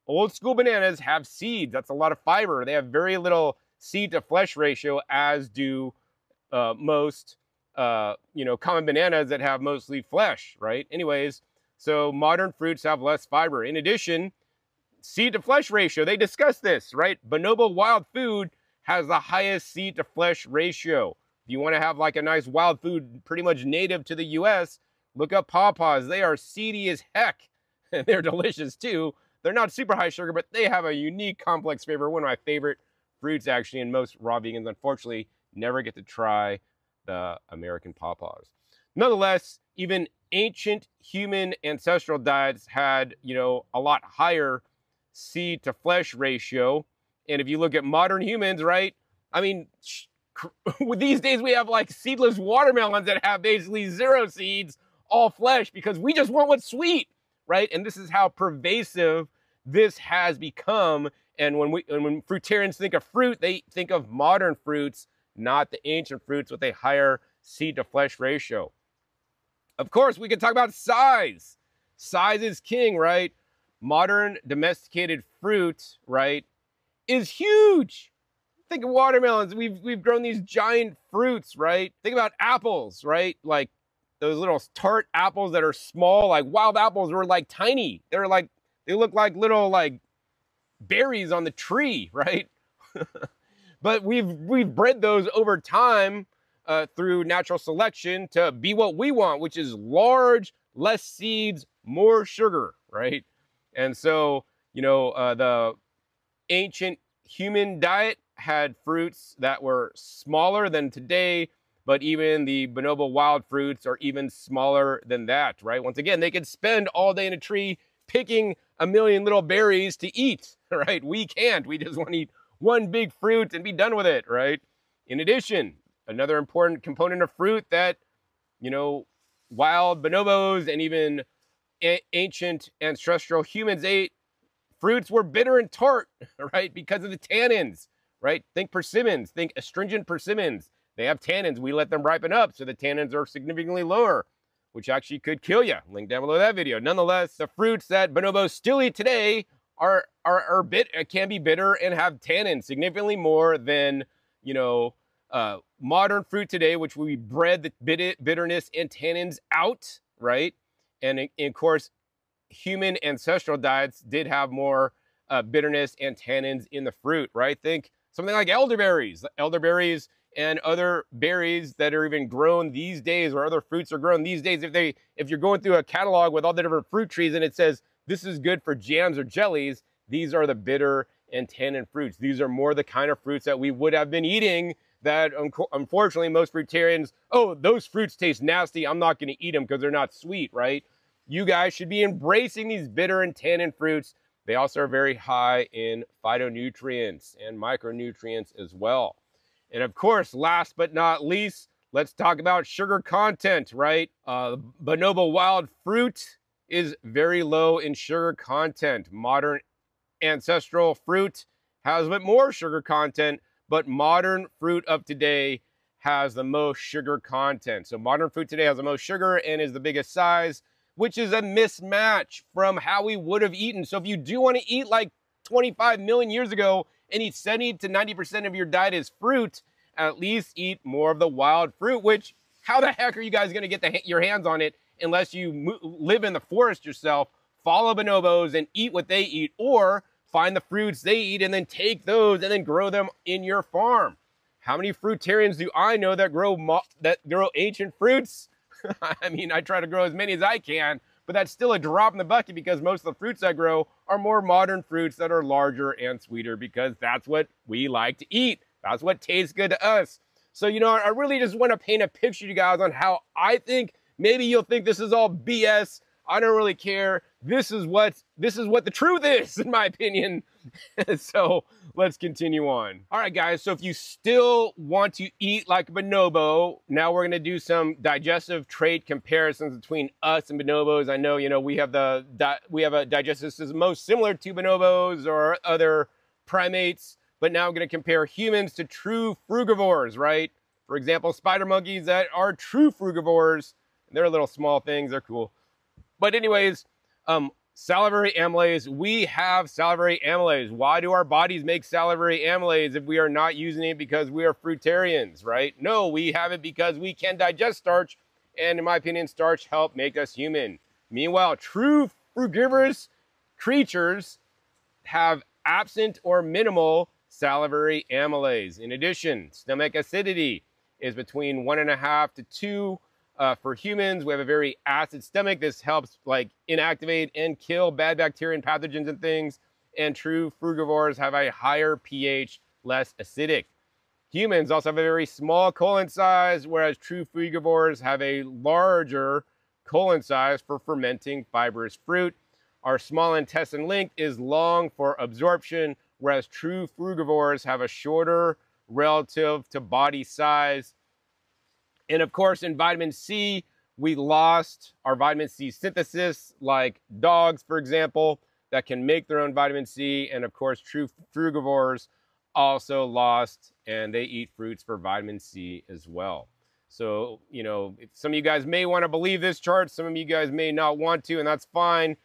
Old school bananas have seeds. That's a lot of fiber. They have very little seed to flesh ratio, as do most you know, common bananas that have mostly flesh, right? Anyways, so modern fruits have less fiber. In addition, seed to flesh ratio, they discussed this, right? Bonobo wild food has the highest seed to flesh ratio. If you want to have like a nice wild food pretty much native to the US, look up pawpaws. They are seedy as heck. And they're delicious too. They're not super high sugar, but they have a unique complex flavor. One of my favorite fruits, actually, and most raw vegans, unfortunately, never get to try the American pawpaws. Nonetheless, even ancient human ancestral diets had, you know, a lot higher seed to flesh ratio. And if you look at modern humans, right, I mean, these days we have like seedless watermelons that have basically zero seeds, all flesh, because we just want what's sweet, right? And this is how pervasive this has become. And when fruitarians think of fruit, they think of modern fruits, not the ancient fruits with a higher seed to flesh ratio. Of course, we can talk about size. Size is king, right? Modern domesticated fruit, right, is huge. Think of watermelons. We've grown these giant fruits, right? Think about apples, right? Like those little tart apples that are small, like wild apples were like tiny. They're like, they look like little like berries on the tree, right? But we've bred those over time through natural selection to be what we want, which is large, less seeds, more sugar, right? And so, you know, the ancient human diet had fruits that were smaller than today, but even the bonobo wild fruits are even smaller than that, right? Once again, they could spend all day in a tree picking a million little berries to eat, right? We can't. We just want to eat one big fruit and be done with it, right? In addition, another important component of fruit that, you know, wild bonobos and even ancient ancestral humans ate, fruits were bitter and tart, right? Because of the tannins, right? Think persimmons, think astringent persimmons. They have tannins. We let them ripen up, so the tannins are significantly lower, which actually could kill you. Link down below that video. Nonetheless, the fruits that bonobos still eat today can be bitter and have tannins significantly more than, you know, modern fruit today, which we bred the bitterness and tannins out, right? And of course, human ancestral diets did have more bitterness and tannins in the fruit, right? Think something like elderberries. Elderberries and other berries that are even grown these days, or other fruits are grown these days. If you're going through a catalog with all the different fruit trees and it says this is good for jams or jellies, these are the bitter and tannin fruits. These are more the kind of fruits that we would have been eating that unfortunately most fruitarians, oh, those fruits taste nasty, I'm not going to eat them because they're not sweet, right? You guys should be embracing these bitter and tannin fruits. They also are very high in phytonutrients and micronutrients as well. And of course, last but not least, let's talk about sugar content, right? Bonobo wild fruit is very low in sugar content. Modern ancestral fruit has a bit more sugar content, but modern fruit of today has the most sugar content. So modern fruit today has the most sugar and is the biggest size, which is a mismatch from how we would have eaten. So if you do want to eat like 25 million years ago and eat 70 to 90% of your diet is fruit, at least eat more of the wild fruit, which how the heck are you guys going to get your hands on it unless you live in the forest yourself, follow bonobos and eat what they eat, or find the fruits they eat and then take those and then grow them in your farm. How many fruitarians do I know that grow ancient fruits? I mean, I try to grow as many as I can, but that's still a drop in the bucket because most of the fruits I grow are more modern fruits that are larger and sweeter because that's what we like to eat. That's what tastes good to us. So, you know, I really just want to paint a picture to you guys on how I think. Maybe you'll think this is all BS. I don't really care. This is what the truth is, in my opinion. So let's continue on. All right, guys. So if you still want to eat like a bonobo, now we're going to do some digestive trait comparisons between us and bonobos. I know, you know, we have a digestive system most similar to bonobos or other primates, but now we're going to compare humans to true frugivores, right? For example, spider monkeys that are true frugivores. They're little small things. They're cool. But anyways, salivary amylase, we have salivary amylase. Why do our bodies make salivary amylase if we are not using it because we are fruitarians, right? No, we have it because we can digest starch, and in my opinion, starch helps make us human. Meanwhile, true frugivorous creatures have absent or minimal salivary amylase. In addition, stomach acidity is between 1.5 to 2. For humans, we have a very acid stomach. This helps like inactivate and kill bad bacteria and pathogens and things. And true frugivores have a higher pH, less acidic. Humans also have a very small colon size, whereas true frugivores have a larger colon size for fermenting fibrous fruit. Our small intestine length is long for absorption, whereas true frugivores have a shorter relative to body size. And of course, in vitamin C, we lost our vitamin C synthesis, like dogs, for example, that can make their own vitamin C. And of course, true frugivores also lost, and they eat fruits for vitamin C as well. So, you know, some of you guys may want to believe this chart. Some of you guys may not want to, and that's fine.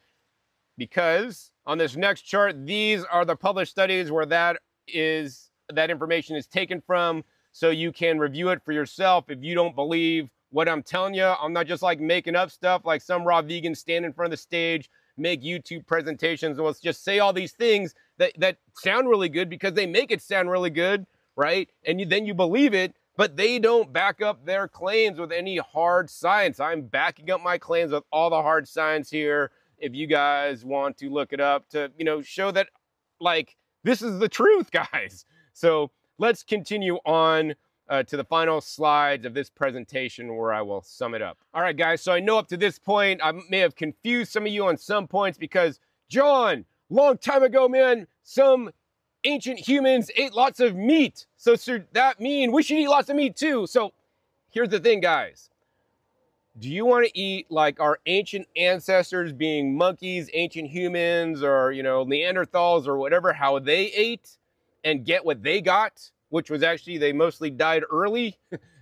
Because on this next chart, these are the published studies where that information is taken from. So you can review it for yourself. If you don't believe what I'm telling you, I'm not just like making up stuff like some raw vegans stand in front of the stage, make YouTube presentations, and let's just say all these things that sound really good because they make it sound really good, right? And then you believe it, but they don't back up their claims with any hard science. I'm backing up my claims with all the hard science here. If you guys want to look it up to, you know, show that like this is the truth, guys. So let's continue on to the final slides of this presentation where I will sum it up. All right, guys, so I know up to this point, I may have confused some of you on some points because, John, long time ago, man, some ancient humans ate lots of meat. So should that mean we should eat lots of meat too? So here's the thing, guys. Do you want to eat like our ancient ancestors being monkeys, ancient humans, or, you know, Neanderthals or whatever, how they ate? And get what they got, which was actually they mostly died early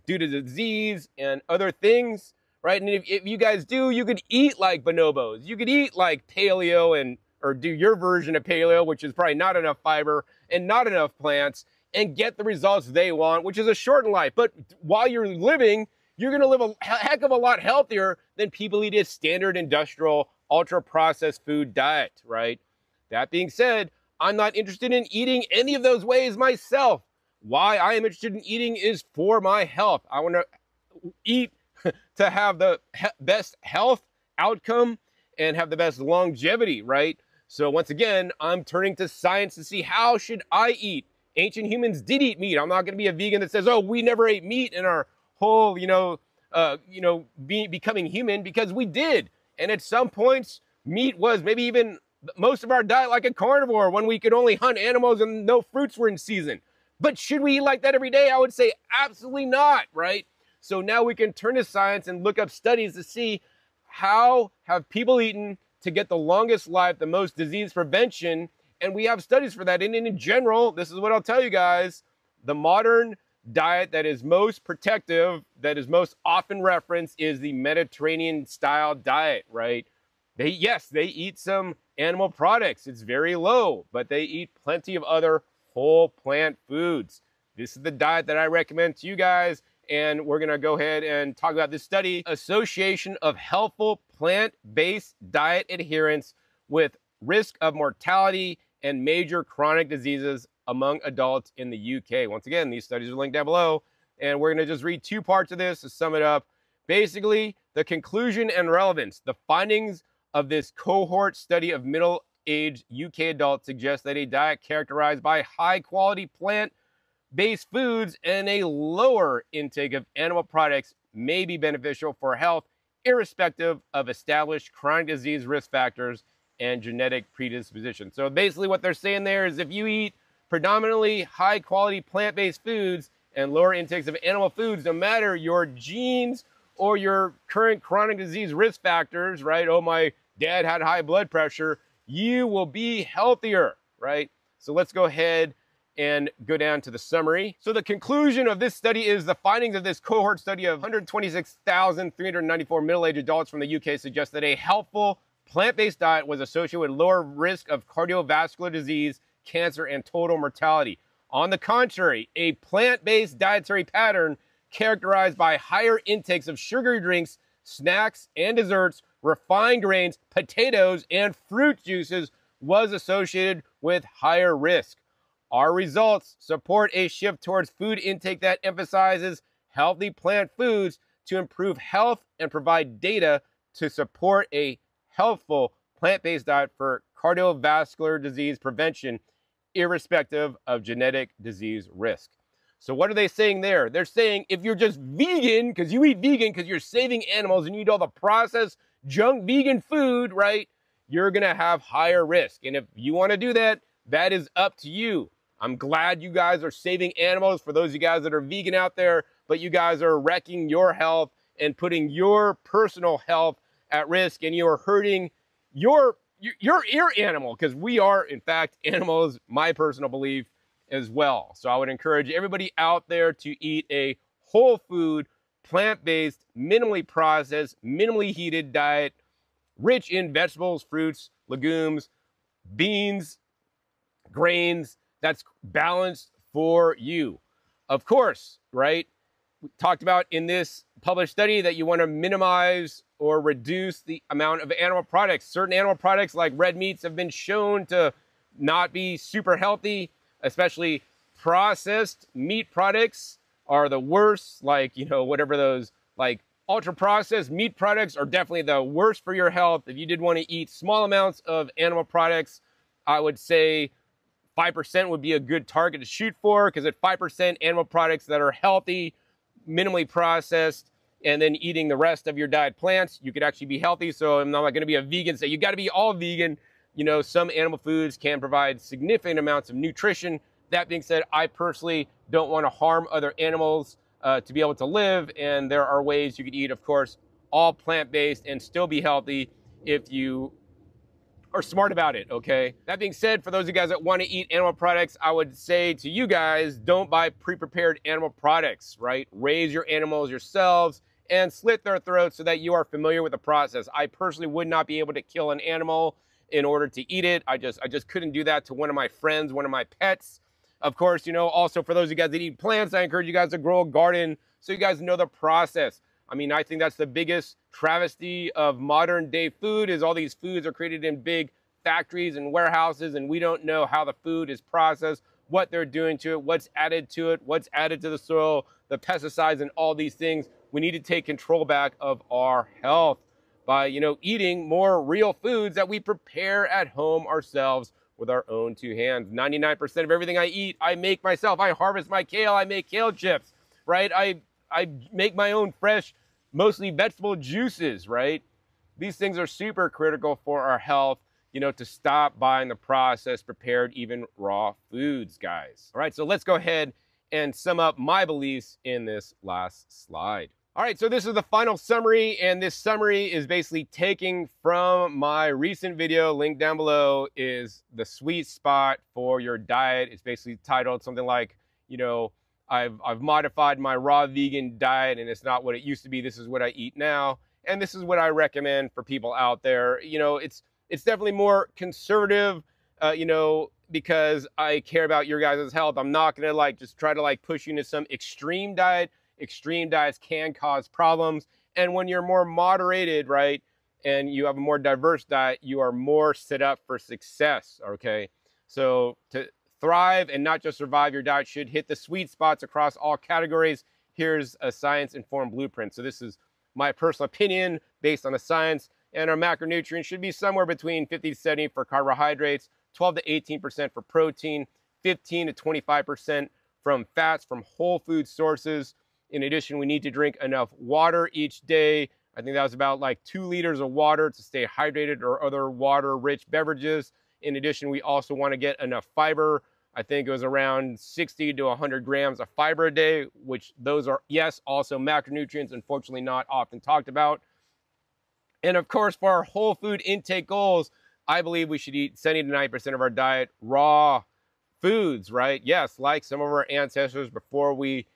due to disease and other things, right? And if you guys do, you could eat like bonobos. You could eat like paleo or do your version of paleo, which is probably not enough fiber and not enough plants, and get the results they want, which is a shortened life. But while you're living, you're going to live a heck of a lot healthier than people eat a standard industrial, ultra-processed food diet, right? That being said, I'm not interested in eating any of those ways myself. Why I am interested in eating is for my health. I want to eat to have the best health outcome and have the best longevity, right? So once again, I'm turning to science to see how should I eat. Ancient humans did eat meat. I'm not going to be a vegan that says, oh, we never ate meat in our whole, becoming human, because we did. And at some points, meat was maybe even most of our diet like a carnivore when we could only hunt animals and no fruits were in season. But should we eat like that every day? I would say absolutely not, right? So now we can turn to science and look up studies to see how have people eaten to get the longest life, the most disease prevention. And we have studies for that. And in general, this is what I'll tell you guys, the modern diet that is most protective, that is most often referenced, is the Mediterranean style diet, right? Yes, they eat some animal products. It's very low, but they eat plenty of other whole plant foods. This is the diet that I recommend to you guys. And we're going to go ahead and talk about this study, Association of Healthful Plant-Based Diet Adherence with Risk of Mortality and Major Chronic Diseases Among Adults in the UK. Once again, these studies are linked down below. And we're going to just read two parts of this to sum it up. Basically, the conclusion and relevance. The findings of this cohort study of middle-aged UK adults suggest that a diet characterized by high-quality plant-based foods and a lower intake of animal products may be beneficial for health, irrespective of established chronic disease risk factors and genetic predisposition. So basically what they're saying there is if you eat predominantly high-quality plant-based foods and lower intakes of animal foods, no matter your genes or your current chronic disease risk factors, right? Oh, my dad had high blood pressure, you will be healthier, right? So let's go ahead and go down to the summary. So the conclusion of this study is the findings of this cohort study of 126,394 middle-aged adults from the UK suggest that a healthful plant-based diet was associated with lower risk of cardiovascular disease, cancer, and total mortality. On the contrary, a plant-based dietary pattern characterized by higher intakes of sugary drinks, snacks, and desserts, refined grains, potatoes, and fruit juices was associated with higher risk. Our results support a shift towards food intake that emphasizes healthy plant foods to improve health and provide data to support a healthful plant-based diet for cardiovascular disease prevention, irrespective of genetic disease risk. So what are they saying there? They're saying if you're just vegan, because you eat vegan because you're saving animals and you eat all the processed junk vegan food, right? You're going to have higher risk. And if you want to do that, that is up to you. I'm glad you guys are saving animals for those of you guys that are vegan out there, but you guys are wrecking your health and putting your personal health at risk, and you are hurting your animal, because we are, in fact, animals, my personal belief as well. So I would encourage everybody out there to eat a whole food, plant-based, minimally processed, minimally heated diet, rich in vegetables, fruits, legumes, beans, grains, that's balanced for you. Of course, right? We talked about in this published study that you want to minimize or reduce the amount of animal products. Certain animal products like red meats have been shown to not be super healthy, especially processed meat products are the worst, like, you know, whatever those, like, ultra-processed meat products are definitely the worst for your health. If you did want to eat small amounts of animal products, I would say 5% would be a good target to shoot for, because at 5% animal products that are healthy, minimally processed, and then eating the rest of your diet plants, you could actually be healthy. So I'm not going to be a vegan, say you got to be all vegan. You know, some animal foods can provide significant amounts of nutrition. That being said, I personally don't want to harm other animals to be able to live. And there are ways you could eat, of course, all plant-based and still be healthy if you are smart about it, okay? That being said, for those of you guys that want to eat animal products, I would say to you guys, don't buy pre-prepared animal products, right? Raise your animals yourselves and slit their throats so that you are familiar with the process. I personally would not be able to kill an animal in order to eat it. I just couldn't do that to one of my friends, one of my pets. Of course, you know, also for those of you guys that eat plants, I encourage you guys to grow a garden so you guys know the process. I mean, I think that's the biggest travesty of modern day food, is all these foods are created in big factories and warehouses, and we don't know how the food is processed, what they're doing to it, what's added to it, what's added to the soil, the pesticides, and all these things. We need to take control back of our health by, you know, eating more real foods that we prepare at home ourselves with our own two hands. 99% of everything I eat, I make myself. I harvest my kale, I make kale chips, right? I make my own fresh, mostly vegetable juices, right? These things are super critical for our health, you know, to stop buying the processed, prepared, even raw foods, guys. All right, so let's go ahead and sum up my beliefs in this last slide. All right, so this is the final summary, and this summary is basically taking from my recent video, linked down below, is the sweet spot for your diet. It's basically titled something like, you know, I've modified my raw vegan diet, and it's not what it used to be. This is what I eat now, and this is what I recommend for people out there. You know, it's definitely more conservative, you know, because I care about your guys' health. I'm not gonna like just try to like push you into some extreme diet. Extreme diets can cause problems, and when you're more moderated, right, and you have a more diverse diet, you are more set up for success. Okay, so to thrive and not just survive, your diet should hit the sweet spots across all categories. Here's a science-informed blueprint. So this is my personal opinion based on the science, and our macronutrients should be somewhere between 50 to 70 for carbohydrates, 12 to 18% for protein, 15 to 25% from fats from whole food sources. In addition, we need to drink enough water each day. I think that was about like 2 liters of water to stay hydrated, or other water-rich beverages. In addition, we also want to get enough fiber. I think it was around 60 to 100 grams of fiber a day, which those are, yes, also macronutrients, unfortunately not often talked about. And of course, for our whole food intake goals, I believe we should eat 70 to 90% of our diet raw foods, right? Yes, like some of our ancestors before we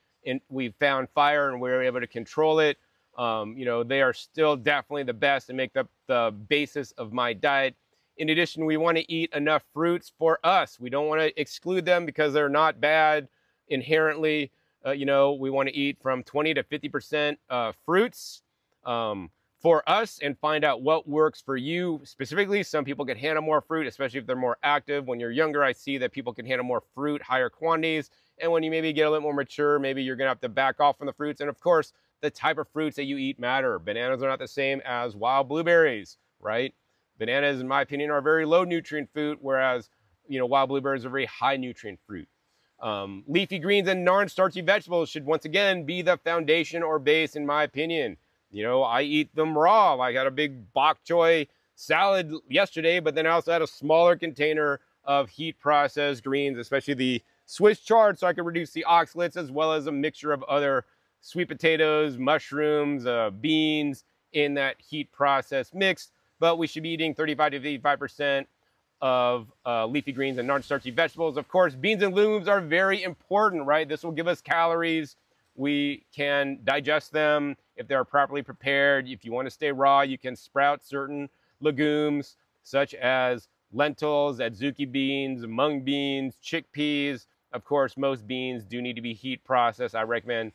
found fire and we were able to control it. You know, they are still definitely the best and make up the basis of my diet. In addition, we want to eat enough fruits for us. We don't want to exclude them because they're not bad inherently. You know, we want to eat from 20 to 50% fruits for us, and find out what works for you specifically. Some people can handle more fruit, especially if they're more active. When you're younger, I see that people can handle more fruit, higher quantities. And when you maybe get a little more mature, maybe you're going to have to back off from the fruits. And of course, the type of fruits that you eat matter. Bananas are not the same as wild blueberries, right? Bananas, in my opinion, are a very low nutrient fruit, whereas, you know, wild blueberries are very high nutrient fruit. Leafy greens and non-starchy vegetables should once again be the foundation or base, in my opinion. You know, I eat them raw. I got a big bok choy salad yesterday, but then I also had a smaller container of heat processed greens, especially the Swiss chard, so I could reduce the oxalates, as well as a mixture of other sweet potatoes, mushrooms, beans in that heat process mix. But we should be eating 35 to 85% of leafy greens and non-starchy vegetables. Of course, beans and legumes are very important, right? This will give us calories. We can digest them if they're properly prepared. If you want to stay raw, you can sprout certain legumes such as lentils, adzuki beans, mung beans, chickpeas. Of course, most beans do need to be heat processed. I recommend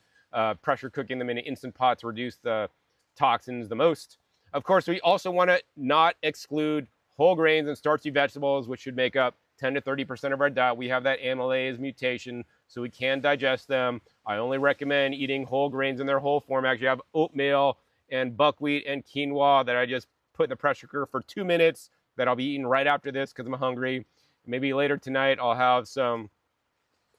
pressure cooking them in an Instant Pot to reduce the toxins the most. Of course, we also want to not exclude whole grains and starchy vegetables, which should make up 10 to 30% of our diet. We have that amylase mutation, so we can digest them. I only recommend eating whole grains in their whole form. Actually, I have oatmeal and buckwheat and quinoa that I just put in the pressure cooker for 2 minutes that I'll be eating right after this because I'm hungry. Maybe later tonight I'll have some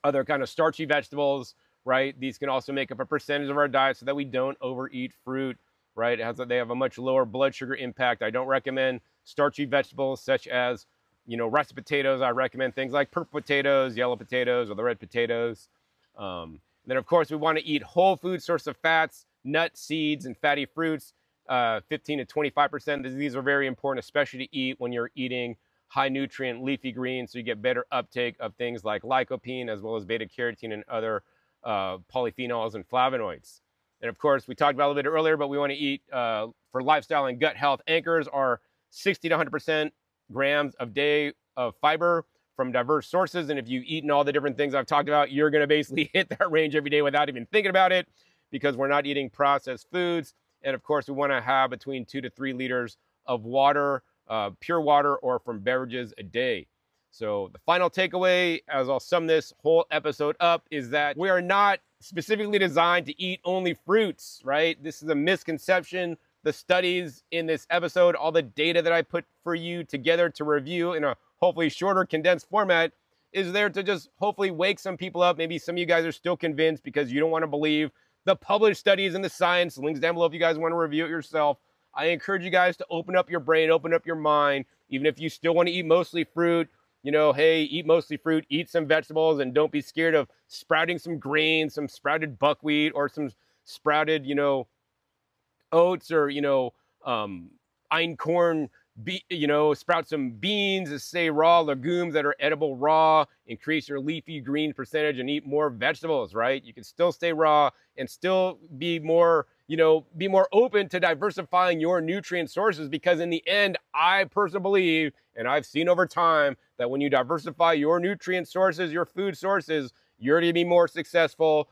other kind of starchy vegetables, right? These can also make up a percentage of our diet so that we don't overeat fruit, right? They have a much lower blood sugar impact. I don't recommend starchy vegetables such as, you know, russet potatoes. I recommend things like purple potatoes, yellow potatoes, or the red potatoes. Then, of course, we want to eat whole food source of fats, nuts, seeds, and fatty fruits, 15 to 25%. These are very important, especially to eat when you're eating high nutrient leafy greens, so you get better uptake of things like lycopene, as well as beta carotene and other polyphenols and flavonoids. And of course, we talked about it a little bit earlier, but we want to eat for lifestyle and gut health. Anchors are 60 to 100% grams a day of fiber from diverse sources. And if you've eaten all the different things I've talked about, you're going to basically hit that range every day without even thinking about it, because we're not eating processed foods. And of course, we want to have between 2 to 3 liters of water, pure water, or from beverages a day. So the final takeaway, as I'll sum this whole episode up, is that we are not specifically designed to eat only fruits, right? This is a misconception. The studies in this episode, all the data that I put for you together to review in a hopefully shorter, condensed format, is there to just hopefully wake some people up. Maybe some of you guys are still convinced because you don't want to believe the published studies and the science. Links down below if you guys want to review it yourself. I encourage you guys to open up your brain, open up your mind. Even if you still want to eat mostly fruit, you know, hey, eat mostly fruit, eat some vegetables, and don't be scared of sprouting some grains, some sprouted buckwheat, or some sprouted, you know, oats, or, you know, einkorn sprout some beans, say raw legumes that are edible raw, increase your leafy green percentage and eat more vegetables, right? You can still stay raw and still be more, be more open to diversifying your nutrient sources, because in the end, I personally believe, and I've seen over time, that when you diversify your nutrient sources, your food sources, you're going to be more successful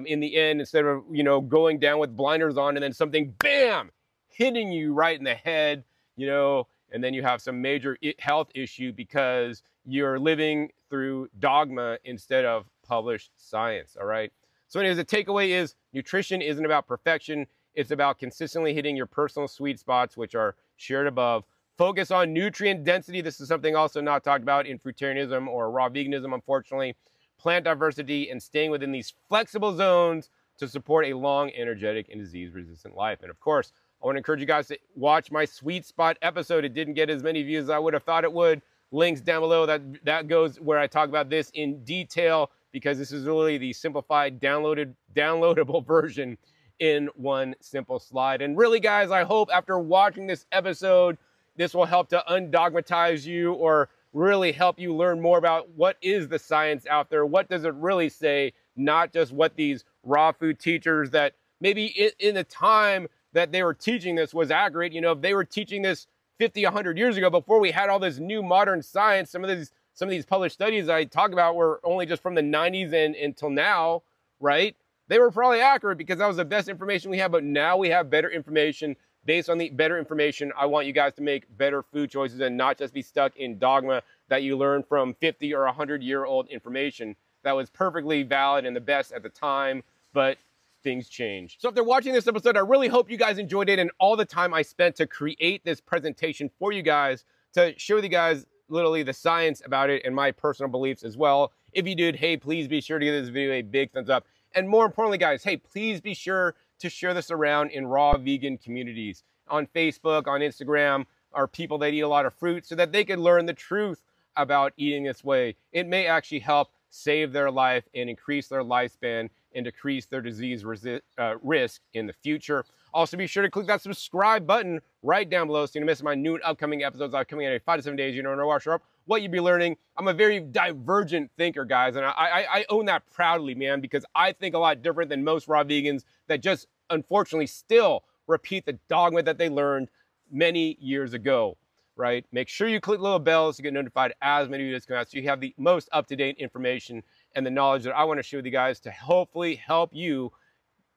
in the end, instead of, going down with blinders on and then something, bam, hitting you right in the head, and then you have some major health issue because you're living through dogma instead of published science, all right? So anyways, the takeaway is nutrition isn't about perfection. It's about consistently hitting your personal sweet spots, which are shared above. Focus on nutrient density. This is something also not talked about in fruitarianism or raw veganism, unfortunately. Plant diversity and staying within these flexible zones to support a long, energetic, and disease-resistant life. And of course, I want to encourage you guys to watch my sweet spot episode. It didn't get as many views as I would have thought it would. Links down below. That goes where I talk about this in detail, because this is really the simplified, downloadable version in one simple slide. And really, guys, I hope after watching this episode, this will help to undogmatize you, or really help you learn more about what is the science out there. What does it really say? Not just what these raw food teachers that maybe in the time that they were teaching this was accurate. If they were teaching this 50, 100 years ago, before we had all this new modern science, some of these published studies I talk about were only just from the 90s and until now, right? They were probably accurate because that was the best information we had, but now we have better information. Based on the better information, I want you guys to make better food choices and not just be stuck in dogma that you learned from 50 or 100-year-old information that was perfectly valid and the best at the time, but things change. So if they're watching this episode, I really hope you guys enjoyed it and all the time I spent to create this presentation for you guys, to show you guys literally the science about it and my personal beliefs as well. If you did, hey, please be sure to give this video a big thumbs up. And more importantly, guys, hey, please be sure to share this around in raw vegan communities on Facebook, on Instagram, or people that eat a lot of fruit, so that they can learn the truth about eating this way. It may actually help save their life and increase their lifespan and decrease their disease risk in the future. Also, be sure to click that subscribe button right down below so you don't miss my new and upcoming episodes that are coming in every 5 to 7 days. You don't know what you'll be learning. I'm a very divergent thinker, guys, and I own that proudly, man, because I think a lot different than most raw vegans that just unfortunately still repeat the dogma that they learned many years ago, right? Make sure you click the little bell to get notified as many videos come out, so you have the most up-to-date information and the knowledge that I want to share with you guys to hopefully help you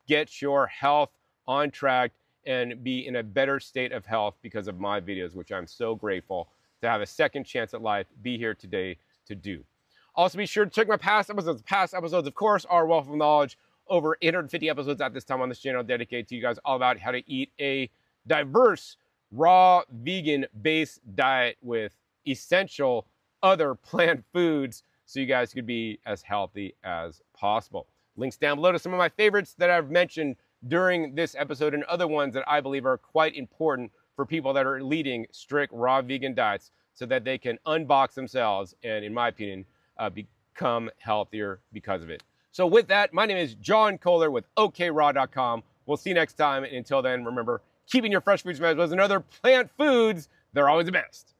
get your health on track and be in a better state of health because of my videos, which I'm so grateful to have a second chance at life, be here today to do. Also, be sure to check my past episodes. Past episodes, of course, are wealth of knowledge. Over 850 episodes at this time on this channel dedicated to you guys, all about how to eat a diverse, raw, vegan-based diet with essential other plant foods so you guys could be as healthy as possible. Links down below to some of my favorites that I've mentioned during this episode and other ones that I believe are quite important for people that are leading strict raw vegan diets so that they can unbox themselves and, in my opinion, become healthier because of it. So with that, my name is John Kohler with OKRaw.com. We'll see you next time. And until then, remember, keeping your fresh foods, vegetables, and other plant foods, they're always the best.